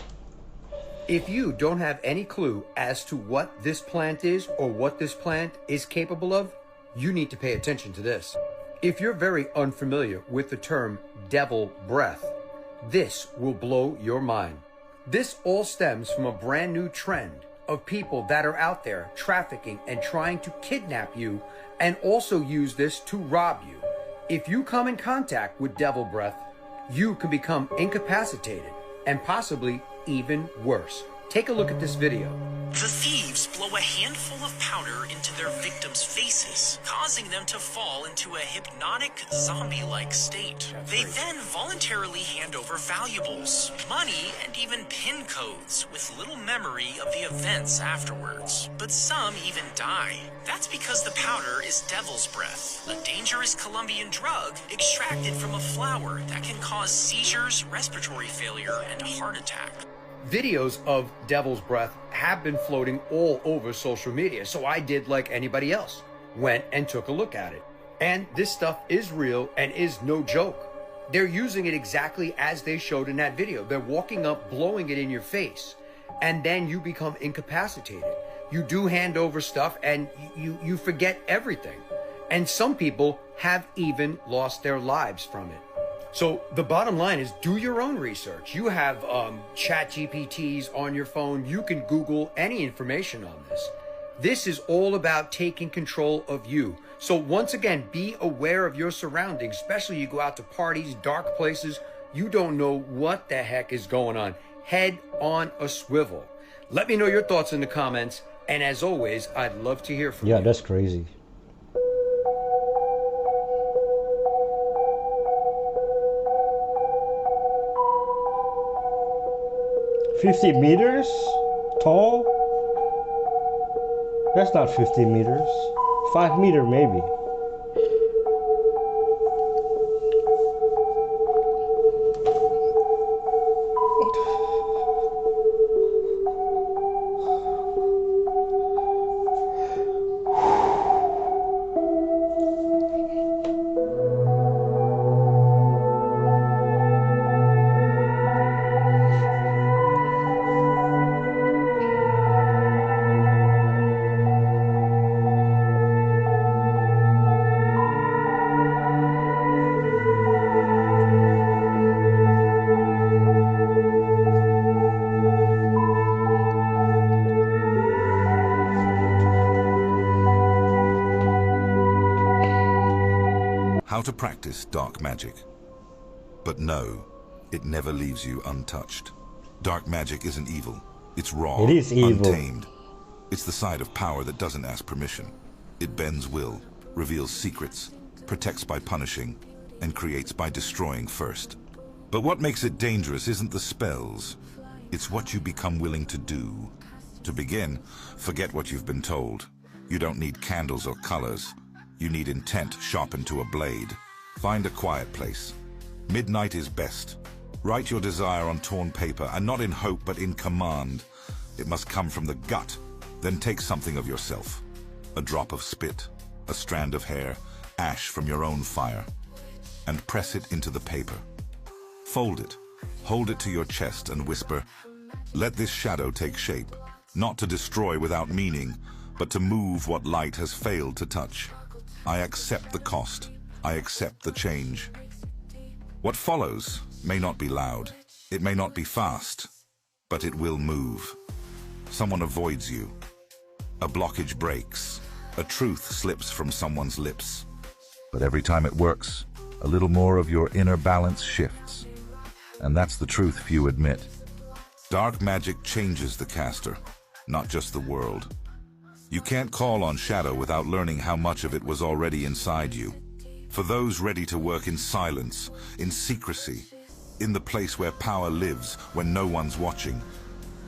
If you don't have any clue as to what this plant is or what this plant is capable of, you need to pay attention to this. If you're very unfamiliar with the term devil breath, this will blow your mind. This all stems from a brand new trend of people that are out there trafficking and trying to kidnap you and also use this to rob you. If you come in contact with devil breath, you can become incapacitated and possibly even worse. Take a look at this video. The thieves blow a handful of powder into their victims' faces, causing them to fall into a hypnotic, zombie-like state. They then voluntarily hand over valuables, money, and even PIN codes with little memory of the events afterwards. But some even die. That's because the powder is devil's breath, a dangerous Colombian drug extracted from a flower that can cause seizures, respiratory failure, and a heart attack. Videos of devil's breath have been floating all over social media. So I did like anybody else, went and took a look at it. And this stuff is real and is no joke. They're using it exactly as they showed in that video. They're walking up, blowing it in your face, and then you become incapacitated. You do hand over stuff and you forget everything. And some people have even lost their lives from it. So the bottom line is, do your own research. You have chat GPTs on your phone. You can Google any information on this. This is all about taking control of you. So once again, be aware of your surroundings, especially you go out to parties, dark places. You don't know what the heck is going on. Head on a swivel. Let me know your thoughts in the comments. And as always, I'd love to hear from you. Yeah, that's crazy. $50 meters tall? That's not 50 meters. 5 meter maybe. How to practice dark magic. But no, it never leaves you untouched. Dark magic isn't evil. It's raw, It is evil. untamed. It's the side of power that doesn't ask permission. It bends will, reveals secrets, protects by punishing, and creates by destroying first. But what makes it dangerous isn't the spells. It's what you become willing to do. To begin, forget what you've been told. You don't need candles or colors. You need intent sharpened to a blade. Find a quiet place. Midnight is best. Write your desire on torn paper, and not in hope, but in command. It must come from the gut. Then take something of yourself. A drop of spit, a strand of hair, ash from your own fire, and press it into the paper. Fold it, hold it to your chest and whisper, "Let this shadow take shape, not to destroy without meaning, but to move what light has failed to touch. I accept the cost. I accept the change." What follows may not be loud. It may not be fast, but it will move. Someone avoids you. A blockage breaks. A truth slips from someone's lips. But every time it works, a little more of your inner balance shifts. And that's the truth few admit. Dark magic changes the caster, not just the world. You can't call on shadow without learning how much of it was already inside you. For those ready to work in silence, in secrecy, in the place where power lives when no one's watching,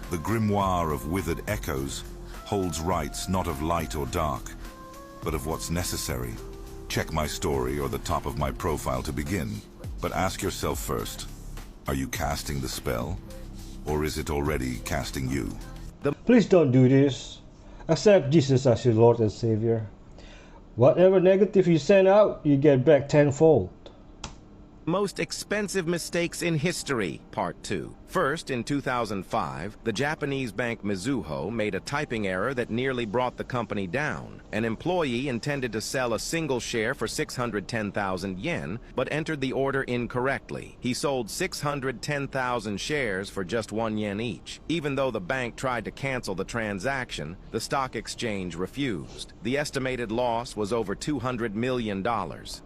the grimoire of withered echoes holds rites not of light or dark, but of what's necessary. Check my story or the top of my profile to begin, but ask yourself first, are you casting the spell, or is it already casting you? Please don't do this. Accept Jesus as your Lord and Savior. Whatever negative you send out, you get back tenfold. Most expensive mistakes in history, Part 2. First, in 2005, the Japanese bank Mizuho made a typing error that nearly brought the company down. An employee intended to sell a single share for 610,000 yen, but entered the order incorrectly. He sold 610,000 shares for just 1 yen each. Even though the bank tried to cancel the transaction, the stock exchange refused. The estimated loss was over $200 million.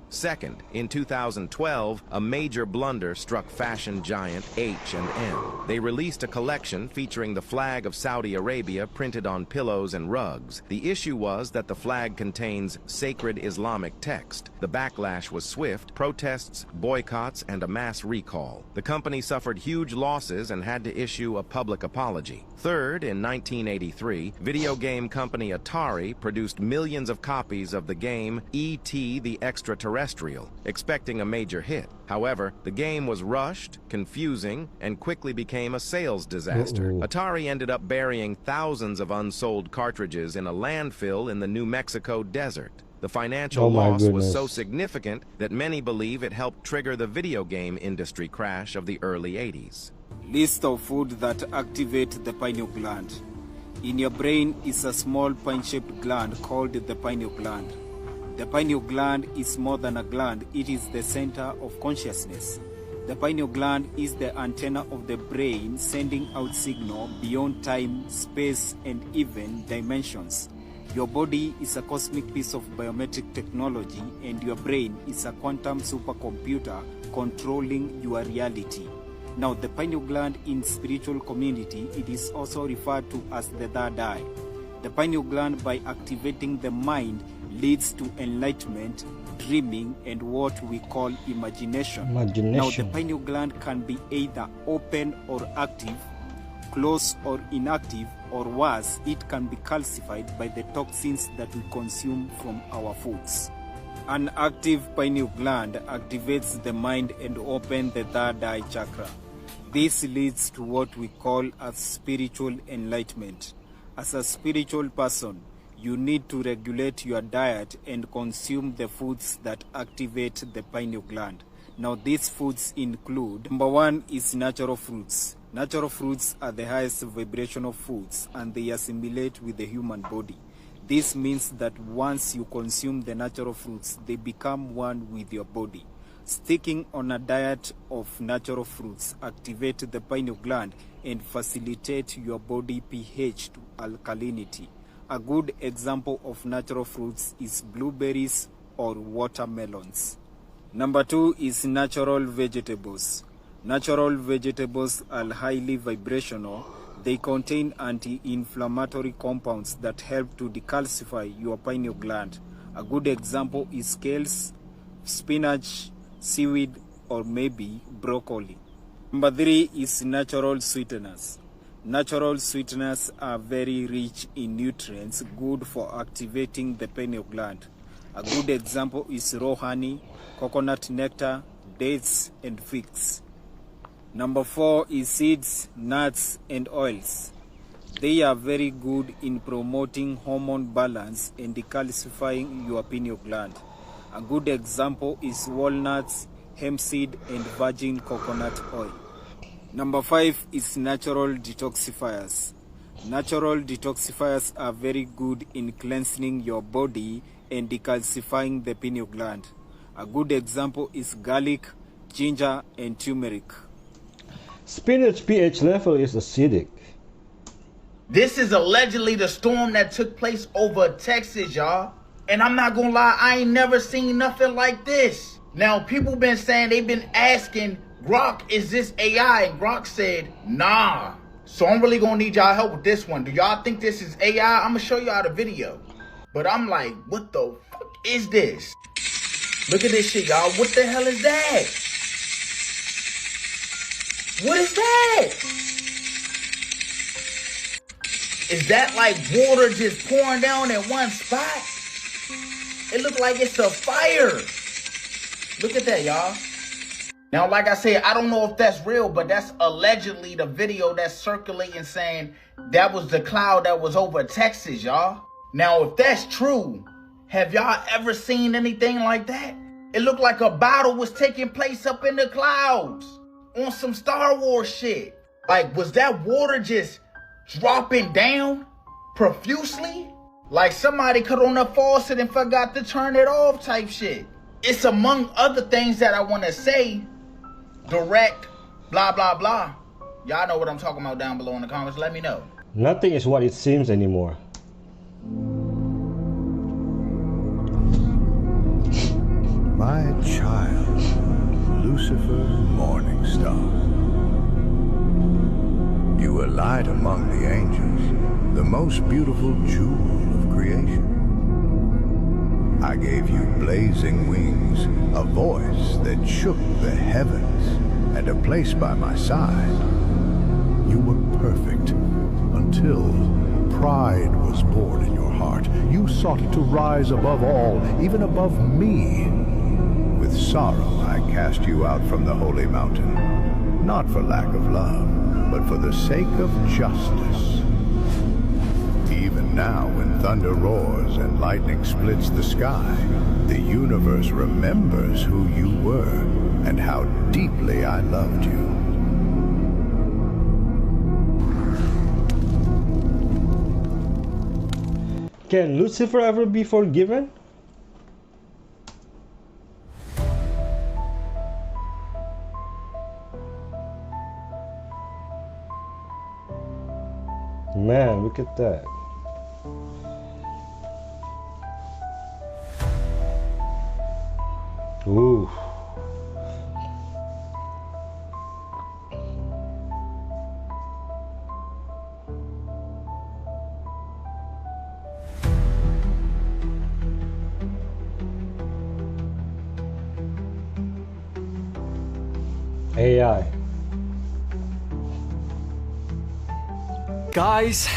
Second, in 2012, a major blunder struck fashion giant H&M. They released a collection featuring the flag of Saudi Arabia printed on pillows and rugs. The issue was that the flag contains sacred Islamic text. The backlash was swift: protests, boycotts, and a mass recall. The company suffered huge losses and had to issue a public apology. Third, in 1983, video game company Atari produced millions of copies of the game E.T. the Extraterrestrial, expecting a major hit. However, the game was rushed, confusing, and quickly became a sales disaster. Atari ended up burying thousands of unsold cartridges in a landfill in the New Mexico desert. The financial loss was so significant that many believe it helped trigger the video game industry crash of the early 80s. List of food that activate the pineal gland. In your brain is a small pine-shaped gland called the pineal gland. The pineal gland is more than a gland, it is the center of consciousness. The pineal gland is the antenna of the brain sending out signal beyond time, space, and even dimensions. Your body is a cosmic piece of biometric technology, and your brain is a quantum supercomputer controlling your reality. Now, the pineal gland in spiritual community, it is also referred to as the third eye. The pineal gland, by activating the mind, leads to enlightenment, dreaming, and what we call imagination. Now, the pineal gland can be either open or active, closed or inactive, or worse, it can be calcified by the toxins that we consume from our foods. An active pineal gland activates the mind and opens the third eye chakra. This leads to what we call as spiritual enlightenment. As a spiritual person, you need to regulate your diet and consume the foods that activate the pineal gland. Now, these foods include, number one is natural fruits. Natural fruits are the highest vibrational foods and they assimilate with the human body. This means that once you consume the natural fruits, they become one with your body. Sticking on a diet of natural fruits activate the pineal gland and facilitate your body pH to alkalinity. A good example of natural fruits is blueberries or watermelons. Number two is natural vegetables. Natural vegetables are highly vibrational. They contain anti-inflammatory compounds that help to decalcify your pineal gland. A good example is kales, spinach, seaweed, or maybe broccoli. Number three is natural sweeteners. Natural sweeteners are very rich in nutrients, good for activating the pineal gland. A good example is raw honey, coconut nectar, dates, and figs. Number four is seeds, nuts, and oils. They are very good in promoting hormone balance and decalcifying your pineal gland. A good example is walnuts, hemp seed, and virgin coconut oil. Number five is natural detoxifiers. Natural detoxifiers are very good in cleansing your body and decalcifying the pineal gland. A good example is garlic, ginger, and turmeric. Spinach pH level is acidic. This is allegedly the storm that took place over Texas, y'all. And I'm not gonna lie, I ain't never seen nothing like this. Now, people been saying, they've been asking, Grok, is this AI? And Grok said, nah. So I'm really gonna need y'all help with this one. Do y'all think this is AI? I'm gonna show y'all the video. But I'm like, what the fuck is this? Look at this shit, y'all. What the hell is that? What is that? Is that like water just pouring down in one spot? It looked like it's a fire. Look at that, y'all. Now, like I said, I don't know if that's real, but that's allegedly the video that's circulating saying that was the cloud that was over Texas, y'all. Now, if that's true, have y'all ever seen anything like that? It looked like a battle was taking place up in the clouds on some Star Wars shit. Like, was that water just dropping down profusely? Like somebody cut on a faucet and forgot to turn it off type shit. It's among other things that I want to say. Direct, blah, blah, blah. Y'all know what I'm talking about down below in the comments. Let me know. Nothing is what it seems anymore. My child, Lucifer Morningstar. You were light among the angels, the most beautiful jewel of creation. I gave you blazing wings, a voice that shook the heavens, and a place by my side. You were perfect until pride was born in your heart. You sought to rise above all, even above me. With with sorrow I cast you out from the holy mountain, not for lack of love, but for the sake of justice. Even now, when thunder roars and lightning splits the sky, the universe remembers who you were and how deeply I loved you. Can Lucifer ever be forgiven? Man, look at that. Ooh. AI. Guys,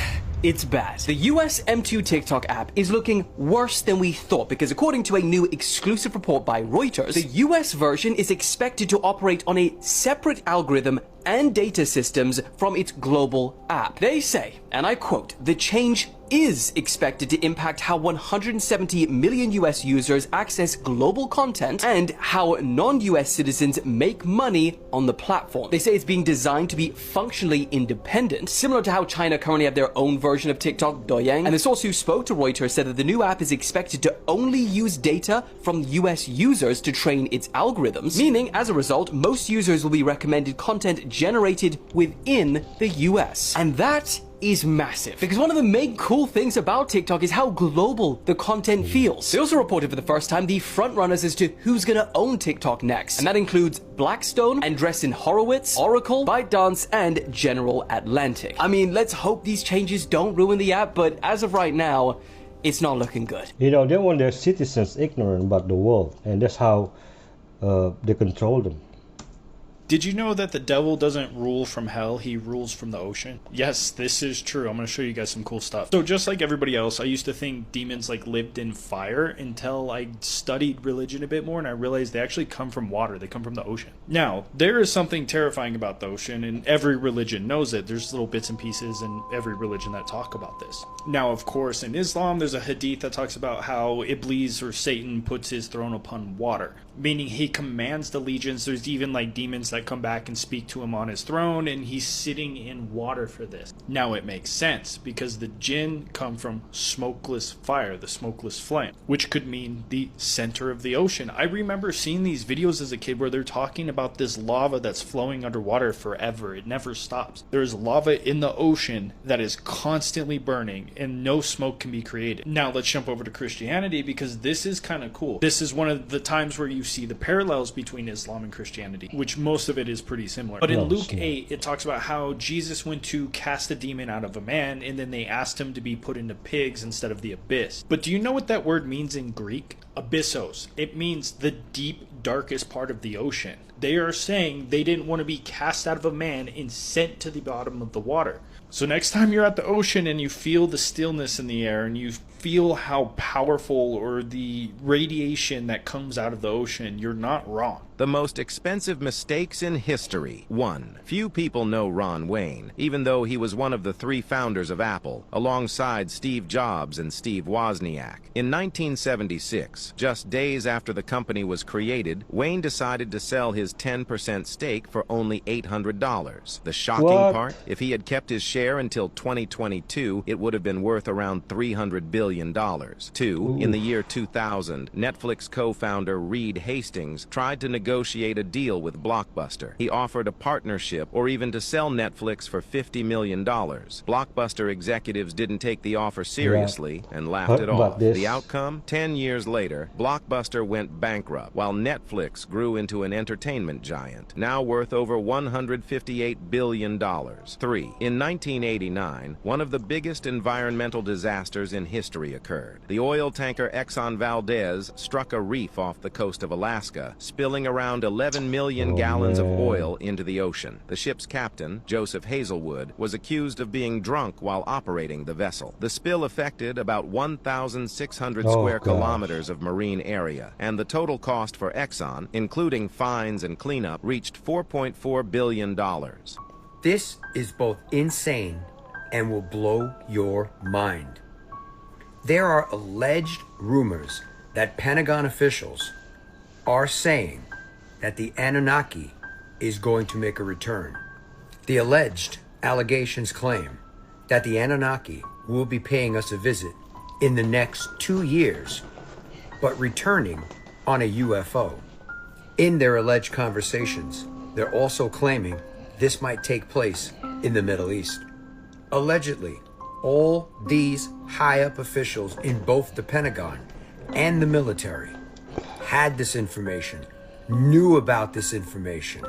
it's bad. The US M2 TikTok app is looking worse than we thought because according to a new exclusive report by Reuters, the US version is expected to operate on a separate algorithm and data systems from its global app. They say, and I quote, "The change is expected to impact how 170 million US users access global content and how non-US citizens make money on the platform." They say it's being designed to be functionally independent, similar to how China currently have their own version of TikTok, Douyin. And the source who spoke to Reuters said that the new app is expected to only use data from US users to train its algorithms, meaning as a result, most users will be recommended content generated within the US. And that is massive, because one of the main cool things about TikTok is how global the content feels. They also reported for the first time the frontrunners as to who's gonna own TikTok next, and that includes Blackstone, Andreessen Horowitz, Oracle, ByteDance, and General Atlantic. I mean, let's hope these changes don't ruin the app, but as of right now, it's not looking good. You know, they want their citizens ignorant about the world, and that's how they control them. Did you know that the devil doesn't rule from hell, he rules from the ocean? Yes, this is true. I'm going to show you guys some cool stuff. So just like everybody else, I used to think demons like lived in fire until I studied religion a bit more and I realized they actually come from water. They come from the ocean. Now, there is something terrifying about the ocean and every religion knows it. There's little bits and pieces in every religion that talk about this. Now, of course, in Islam, there's a hadith that talks about how Iblis or Satan puts his throne upon water, meaning he commands the legions. There's even like demons that come back and speak to him on his throne, and he's sitting in water for this. Now it makes sense because the jinn come from smokeless fire, the smokeless flame, which could mean the center of the ocean. I remember seeing these videos as a kid where they're talking about this lava that's flowing underwater forever. It never stops. There is lava in the ocean that is constantly burning and no smoke can be created. Now let's jump over to Christianity because this is kind of cool. This is one of the times where you see the parallels between Islam and Christianity, which most of it is pretty similar. But in Luke 8, it talks about how Jesus went to cast a demon out of a man and then they asked him to be put into pigs instead of the abyss. But do you know what that word means in Greek? Abyssos. It means the deep, darkest part of the ocean. They are saying they didn't want to be cast out of a man and sent to the bottom of the water. So next time you're at the ocean and you feel the stillness in the air and you feel how powerful or the radiation that comes out of the ocean, you're not wrong. The most expensive mistakes in history. 1. Few people know Ron Wayne, even though he was one of the 3 founders of Apple, alongside Steve Jobs and Steve Wozniak. In 1976, just days after the company was created, Wayne decided to sell his 10% stake for only $800. The shocking part, if he had kept his share until 2022, it would have been worth around $300 billion. 2. In the year 2000, Netflix co-founder Reed Hastings tried to negotiate a deal with Blockbuster. He offered a partnership or even to sell Netflix for $50 million. Blockbuster executives didn't take the offer seriously and laughed it off. The outcome? 10 years later, Blockbuster went bankrupt, while Netflix grew into an entertainment giant, now worth over $158 billion. 3. In 1989, one of the biggest environmental disasters in history occurred. The oil tanker Exxon Valdez struck a reef off the coast of Alaska, spilling around around 11 million gallons of oil into the ocean. The ship's captain, Joseph Hazelwood, was accused of being drunk while operating the vessel. The spill affected about 1,600 square kilometers of marine area, and the total cost for Exxon, including fines and cleanup, reached $4.4 billion. This is both insane and will blow your mind. There are alleged rumors that Pentagon officials are saying that the Anunnaki is going to make a return. The alleged allegations claim that the Anunnaki will be paying us a visit in the next 2 years, but returning on a UFO. In their alleged conversations, they're also claiming this might take place in the Middle East. Allegedly, all these high-up officials in both the Pentagon and the military had this information, knew about this information.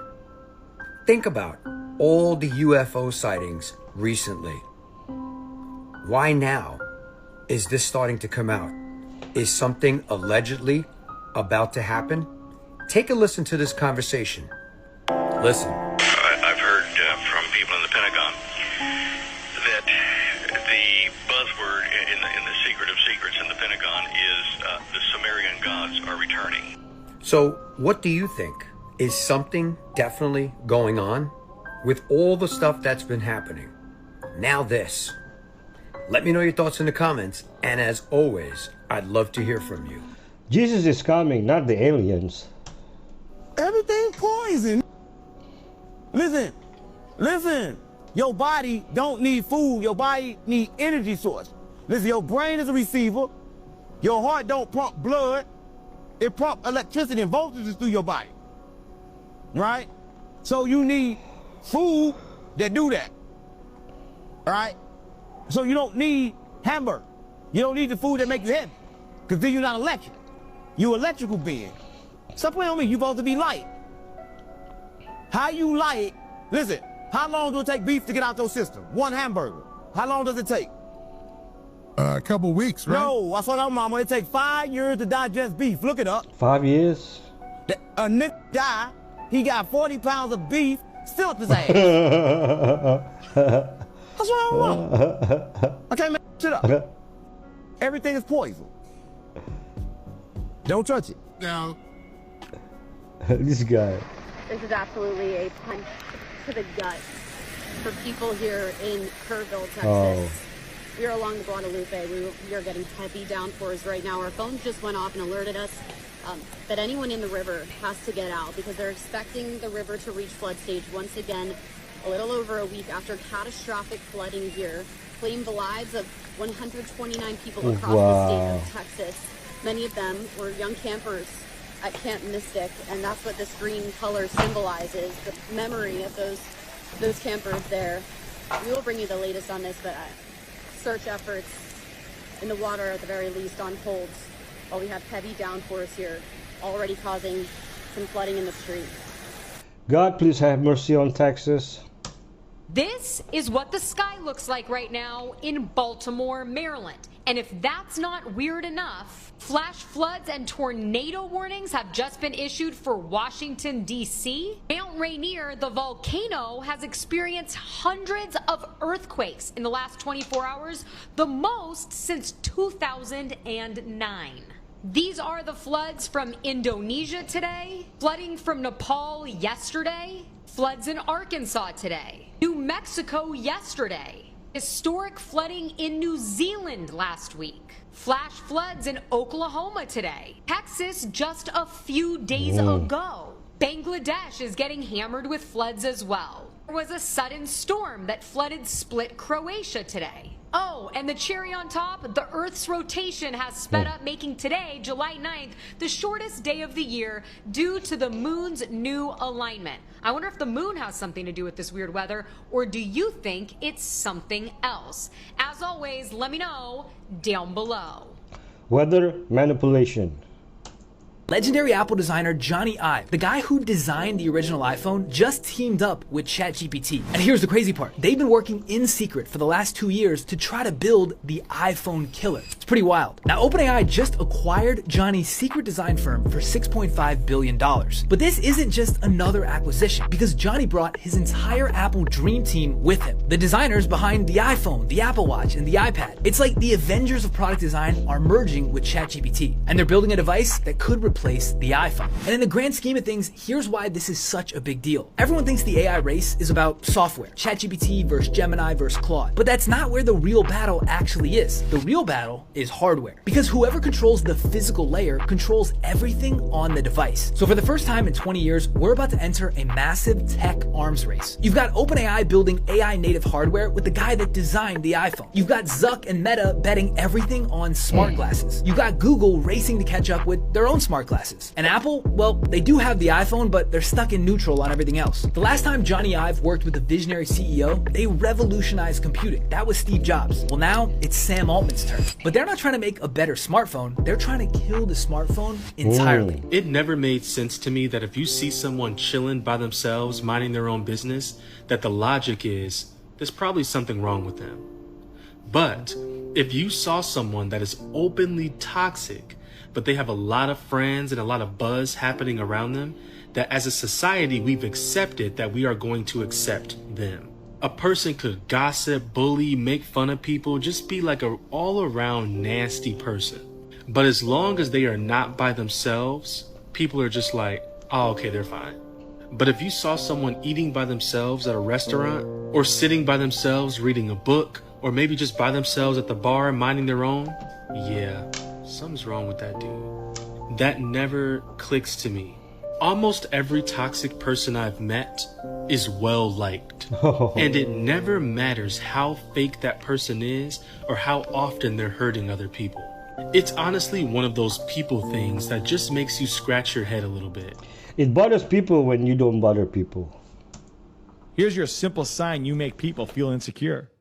Think about all the UFO sightings recently. Why now is this starting to come out? Is something allegedly about to happen? Take a listen to this conversation. Listen. I've heard from people in the Pentagon that the buzzword in the secret of secrets in the Pentagon is the Sumerian gods are returning. So, what do you think? Is something definitely going on? With all the stuff that's been happening. Now this. Let me know your thoughts in the comments, and as always, I'd love to hear from you. Jesus is coming, not the aliens. Everything poison. Listen. Your body don't need food. Your body need energy source. Listen, your brain is a receiver. Your heart don't pump blood. It pump electricity and voltages through your body. Right? So you need food that do that. All right? So you don't need hamburger. You don't need the food that makes you heavy. Because then you're not electric. You're an electrical being. Stop playing on me. You're supposed to be light. How you light? Listen, how long do it take beef to get out your system? One hamburger. How long does it take? A couple weeks, right? No, I saw that mama. It takes 5 years to digest beef. Look it up. 5 years? A nigga die. He got 40 pounds of beef still up his ass. What's wrong with him? I can't make shit up. Everything is poison. Don't touch it. No. This guy. This is absolutely a punch to the gut for people here in Kerrville, Texas. Oh. We're along the Guadalupe. We are getting heavy downpours right now. Our phones just went off and alerted us that anyone in the river has to get out because they're expecting the river to reach flood stage once again a little over a week after catastrophic flooding here claimed the lives of 129 people across the state of Texas. Many of them were young campers at Camp Mystic, and that's what this green color symbolizes, the memory of those campers there. We will bring you the latest on this, but search efforts in the water at the very least on hold while we have heavy downpours here already causing some flooding in the street. God, please have mercy on Texas. This is what the sky looks like right now in Baltimore, Maryland. And if that's not weird enough, flash floods and tornado warnings have just been issued for Washington, D.C. Mount Rainier, the volcano, has experienced hundreds of earthquakes in the last 24 hours, the most since 2009. These are the floods from Indonesia today, flooding from Nepal yesterday, floods in Arkansas today, New Mexico yesterday, historic flooding in New Zealand last week, flash floods in Oklahoma today, Texas just a few days ago. Bangladesh is getting hammered with floods as well. There was a sudden storm that flooded Split, Croatia today. Oh, and the cherry on top, the Earth's rotation has sped up, making today, July 9th, the shortest day of the year due to the moon's new alignment. I wonder if the moon has something to do with this weird weather, or do you think it's something else? As always, let me know down below. Weather manipulation. Legendary Apple designer Johnny Ive, the guy who designed the original iPhone, just teamed up with ChatGPT. And here's the crazy part. They've been working in secret for the last 2 years to try to build the iPhone killer. It's pretty wild. Now, OpenAI just acquired Johnny's secret design firm for $6.5 billion. But this isn't just another acquisition, because Johnny brought his entire Apple dream team with him. The designers behind the iPhone, the Apple Watch, and the iPad. It's like the Avengers of product design are merging with ChatGPT. And they're building a device that could replace the iPhone. And in the grand scheme of things, here's why this is such a big deal. Everyone thinks the AI race is about software, ChatGPT versus Gemini versus Claude. But that's not where the real battle actually is. The real battle is hardware. Because whoever controls the physical layer controls everything on the device. So for the first time in 20 years, we're about to enter a massive tech arms race. You've got OpenAI building AI native hardware with the guy that designed the iPhone. You've got Zuck and Meta betting everything on smart glasses. You've got Google racing to catch up with their own smart glasses. And Apple, well, they do have the iPhone, but they're stuck in neutral on everything else. The last time Johnny Ive worked with a visionary CEO, they revolutionized computing. That was Steve Jobs. Well, now it's Sam Altman's turn. But they're not trying to make a better smartphone. They're trying to kill the smartphone entirely. It never made sense to me that if you see someone chilling by themselves, minding their own business, that the logic is, there's probably something wrong with them. But if you saw someone that is openly toxic, but they have a lot of friends and a lot of buzz happening around them, that as a society we've accepted that we are going to accept them. A person could gossip, bully, make fun of people, just be like an all-around nasty person. But as long as they are not by themselves, people are just like, oh, okay, they're fine. But if you saw someone eating by themselves at a restaurant, or sitting by themselves reading a book, or maybe just by themselves at the bar minding their own, yeah, something's wrong with that dude. That never clicks to me. Almost every toxic person I've met is well liked. And it never matters how fake that person is or how often they're hurting other people. It's honestly one of those people things that just makes you scratch your head a little bit. It bothers people when you don't bother people. Here's your simple sign you make people feel insecure.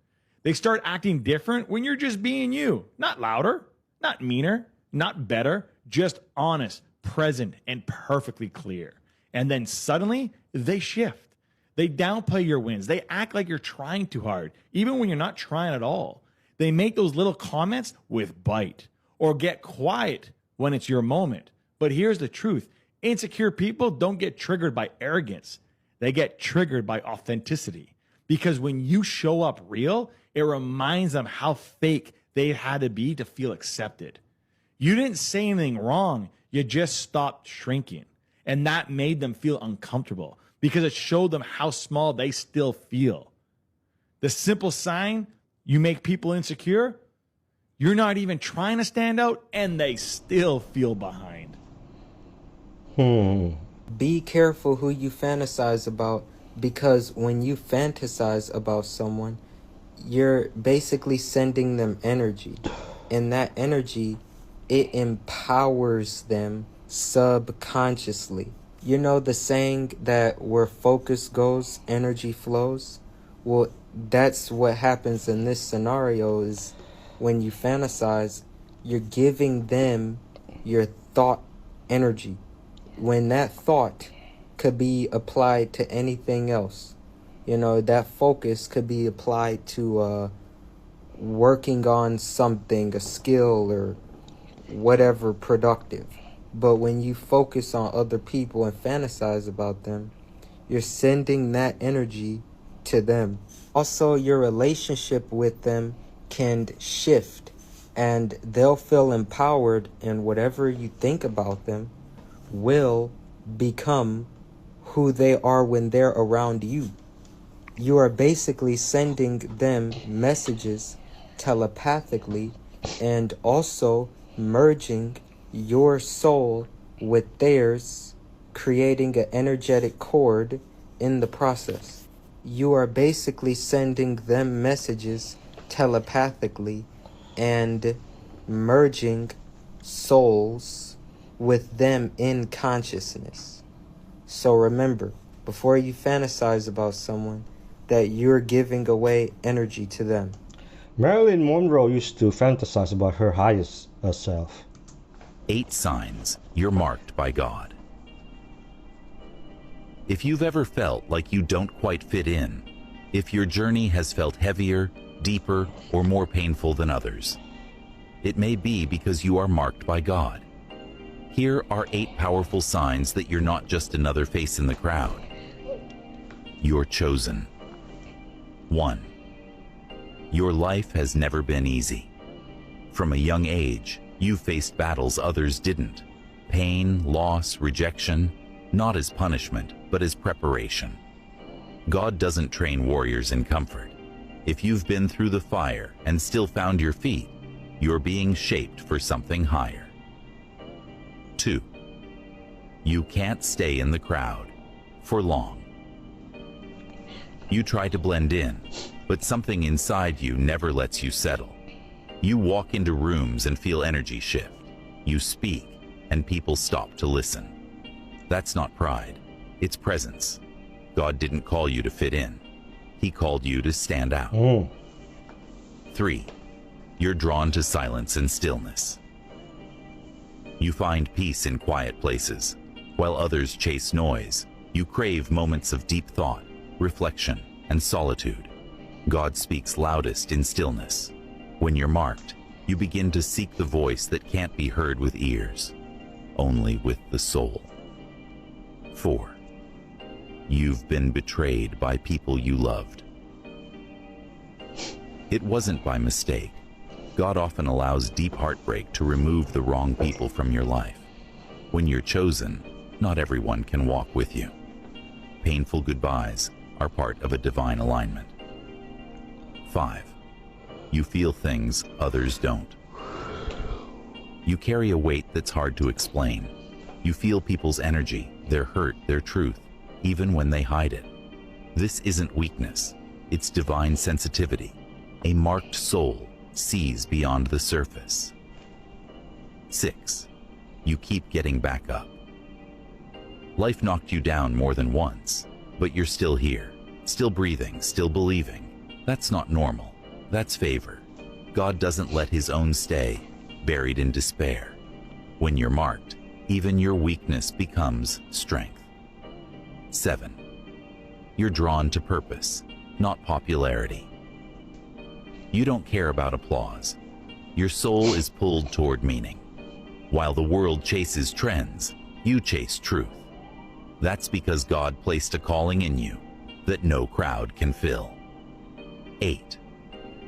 They start acting different when you're just being you. Not louder, not meaner, not better, just honest, present, and perfectly clear. And then suddenly, they shift. They downplay your wins. They act like you're trying too hard, even when you're not trying at all. They make those little comments with bite, or get quiet when it's your moment. But here's the truth. Insecure people don't get triggered by arrogance. They get triggered by authenticity. Because when you show up real, it reminds them how fake they had to be to feel accepted. You didn't say anything wrong. You just stopped shrinking. And that made them feel uncomfortable because it showed them how small they still feel. The simple sign you make people insecure, you're not even trying to stand out and they still feel behind. Be careful who you fantasize about, because when you fantasize about someone, you're basically sending them energy. And that energy, it empowers them subconsciously. You know the saying that where focus goes, energy flows? Well, that's what happens in this scenario is when you fantasize, you're giving them your thought energy. When that thought could be applied to anything else. You know, that focus could be applied to working on something, a skill or whatever productive. But when you focus on other people and fantasize about them, you're sending that energy to them. Also, your relationship with them can shift and they'll feel empowered, and whatever you think about them will become who they are when they're around you. You are basically sending them messages telepathically and also merging your soul with theirs, creating an energetic cord in the process. You are basically sending them messages telepathically and merging souls with them in consciousness. So remember, before you fantasize about someone, that you're giving away energy to them. Marilyn Monroe used to fantasize about her highest self. 8 signs you're marked by God. If you've ever felt like you don't quite fit in, if your journey has felt heavier, deeper, or more painful than others, it may be because you are marked by God. Here are 8 powerful signs that you're not just another face in the crowd. You're chosen. 1. Your life has never been easy. From a young age, you've faced battles others didn't. Pain, loss, rejection, not as punishment, but as preparation. God doesn't train warriors in comfort. If you've been through the fire and still found your feet, you're being shaped for something higher. 2. You can't stay in the crowd for long. You try to blend in, but something inside you never lets you settle. You walk into rooms and feel energy shift. You speak, and people stop to listen. That's not pride, it's presence. God didn't call you to fit in. He called you to stand out. 3. You're drawn to silence and stillness. You find peace in quiet places. While others chase noise, you crave moments of deep thought, reflection, and solitude. God speaks loudest in stillness. When you're marked, you begin to seek the voice that can't be heard with ears, only with the soul. 4. You've been betrayed by people you loved. It wasn't by mistake. God often allows deep heartbreak to remove the wrong people from your life. When you're chosen, not everyone can walk with you. Painful goodbyes are part of a divine alignment. 5. You feel things others don't. You carry a weight that's hard to explain. You feel people's energy, their hurt, their truth, even when they hide it. This isn't weakness, it's divine sensitivity. A marked soul sees beyond the surface. 6. You keep getting back up. Life knocked you down more than once, but you're still here, still breathing, still believing. That's not normal. That's favor. God doesn't let his own stay buried in despair. When you're marked, even your weakness becomes strength. 7. You're drawn to purpose, not popularity. You don't care about applause. Your soul is pulled toward meaning. While the world chases trends, you chase truth. That's because God placed a calling in you that no crowd can fill. 8.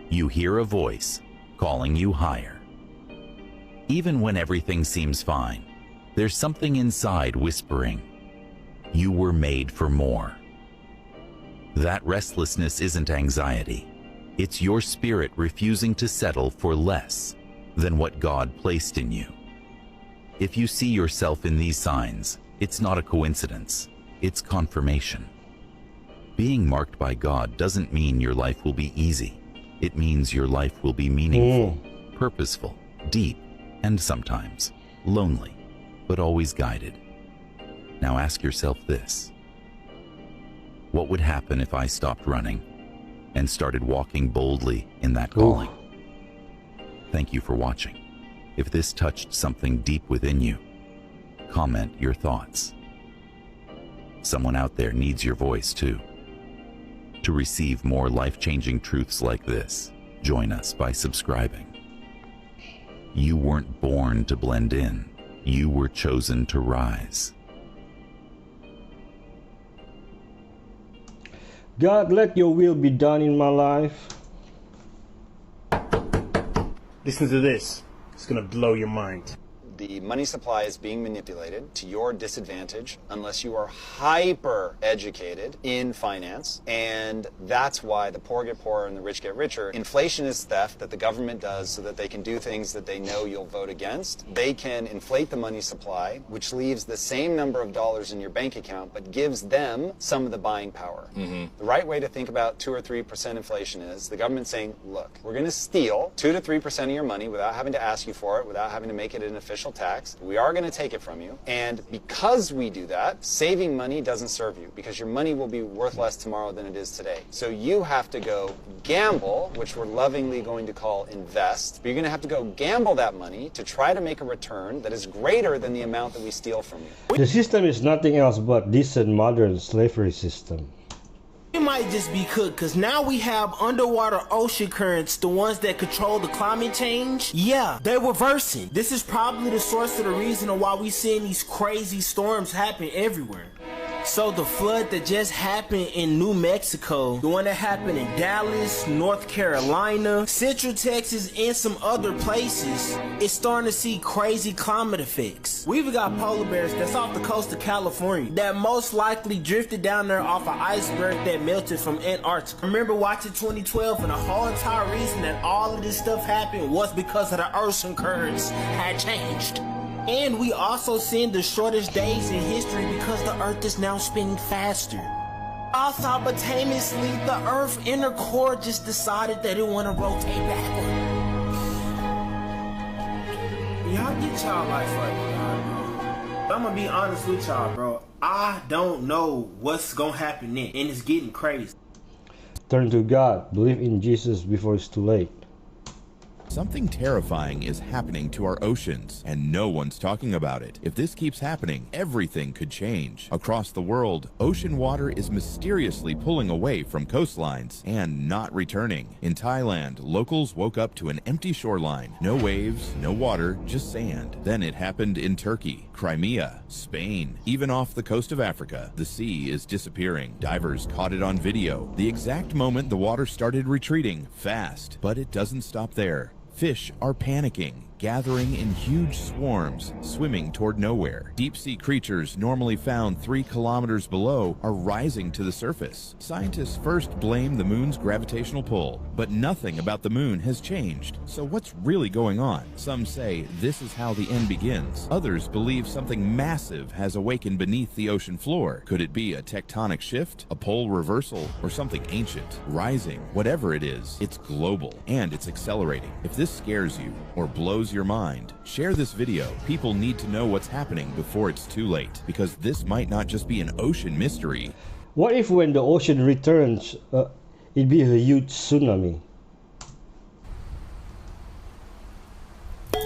You hear a voice calling you higher. Even when everything seems fine, there's something inside whispering, you were made for more. That restlessness isn't anxiety. It's your spirit refusing to settle for less than what God placed in you. If you see yourself in these signs, it's not a coincidence, it's confirmation. Being marked by God doesn't mean your life will be easy. It means your life will be meaningful, purposeful, deep, and sometimes lonely, but always guided. Now ask yourself this: what would happen if I stopped running and started walking boldly in that calling? Thank you for watching. If this touched something deep within you, comment your thoughts. Someone out there needs your voice too. To receive more life-changing truths like this, join us by subscribing. You weren't born to blend in. You were chosen to rise. God, let your will be done in my life. Listen to this. It's gonna blow your mind. The money supply is being manipulated to your disadvantage unless you are hyper educated in finance, and that's why the poor get poorer and the rich get richer. Inflation is theft that the government does so that they can do things that they know you'll vote against. They can inflate the money supply, which leaves the same number of dollars in your bank account but gives them some of the buying power. The right way to think about 2 or 3% inflation is the government saying, look, we're going to steal 2 to 3% of your money without having to ask you for it, without having to make it an official special tax. We are going to take it from you. And because we do that, saving money doesn't serve you because your money will be worth less tomorrow than it is today. So you have to go gamble, which we're lovingly going to call invest. But you're going to have to go gamble that money to try to make a return that is greater than the amount that we steal from you. The system is nothing else but decent modern slavery system. It might just be cooked, because now we have underwater ocean currents, the ones that control the climate change. Yeah, they're reversing. This is probably the source of the reason why we seeing these crazy storms happen everywhere. So the flood that just happened in New Mexico, the one that happened in Dallas, North Carolina, Central Texas, and some other places, is starting to see crazy climate effects. We've got polar bears that's off the coast of California that most likely drifted down there off an iceberg that melted from Antarctica. I remember watching 2012, and the whole entire reason that all of this stuff happened was because of the ocean currents had changed. And we also seen the shortest days in history because the Earth is now spinning faster. Also, simultaneously, the Earth's inner core just decided that it want to rotate backward. Y'all get y'all life right, bro. I'm gonna be honest with y'all, bro. I don't know what's gonna happen next, and it's getting crazy. Turn to God. Believe in Jesus before it's too late. Something terrifying is happening to our oceans, and no one's talking about it. If this keeps happening, everything could change. Across the world, ocean water is mysteriously pulling away from coastlines and not returning. In Thailand, locals woke up to an empty shoreline. No waves, no water, just sand. Then it happened in Turkey, Crimea, Spain, even off the coast of Africa. The sea is disappearing. Divers caught it on video. The exact moment the water started retreating, fast. But it doesn't stop there. Fish are panicking, gathering in huge swarms, swimming toward nowhere. Deep-sea creatures normally found 3 kilometers below are rising to the surface. Scientists first blame the moon's gravitational pull, but nothing about the moon has changed. So what's really going on? Some say this is how the end begins. Others believe something massive has awakened beneath the ocean floor. Could it be a tectonic shift, a pole reversal, or something ancient, rising? Whatever it is, it's global, and it's accelerating. If this scares you or blows your mind, share this video. People need to know what's happening before it's too late, because this might not just be an ocean mystery. What if when the ocean returns, it'd be a huge tsunami?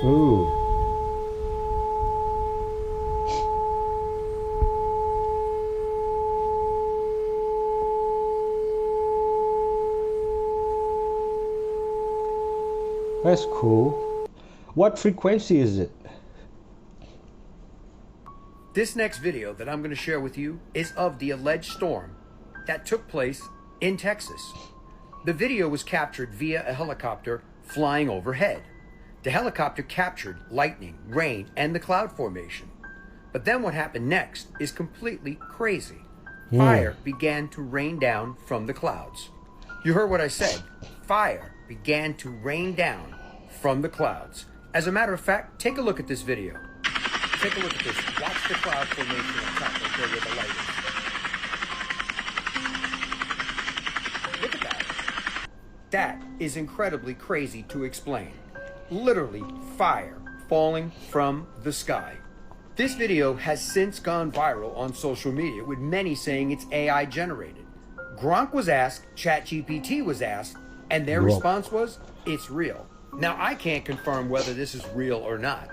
Ooh. That's cool. What frequency is it? This next video that I'm going to share with you is of the alleged storm that took place in Texas. The video was captured via a helicopter flying overhead. The helicopter captured lightning, rain, and the cloud formation. But then what happened next is completely crazy. Fire began to rain down from the clouds. You heard what I said. Fire began to rain down from the clouds. As a matter of fact, take a look at this video. Take a look at this. Watch the cloud formation on top right there where the light is. Look at that. That is incredibly crazy to explain. Literally fire falling from the sky. This video has since gone viral on social media, with many saying it's AI generated. Gronk was asked, ChatGPT was asked, and their response was, it's real. Now, I can't confirm whether this is real or not.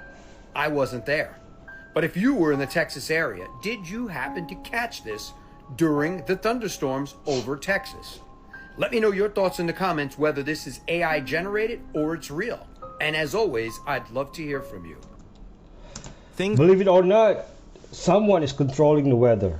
I wasn't there. But if you were in the Texas area, did you happen to catch this during the thunderstorms over Texas? Let me know your thoughts in the comments whether this is AI generated or it's real. And as always, I'd love to hear from you. Believe it or not, someone is controlling the weather.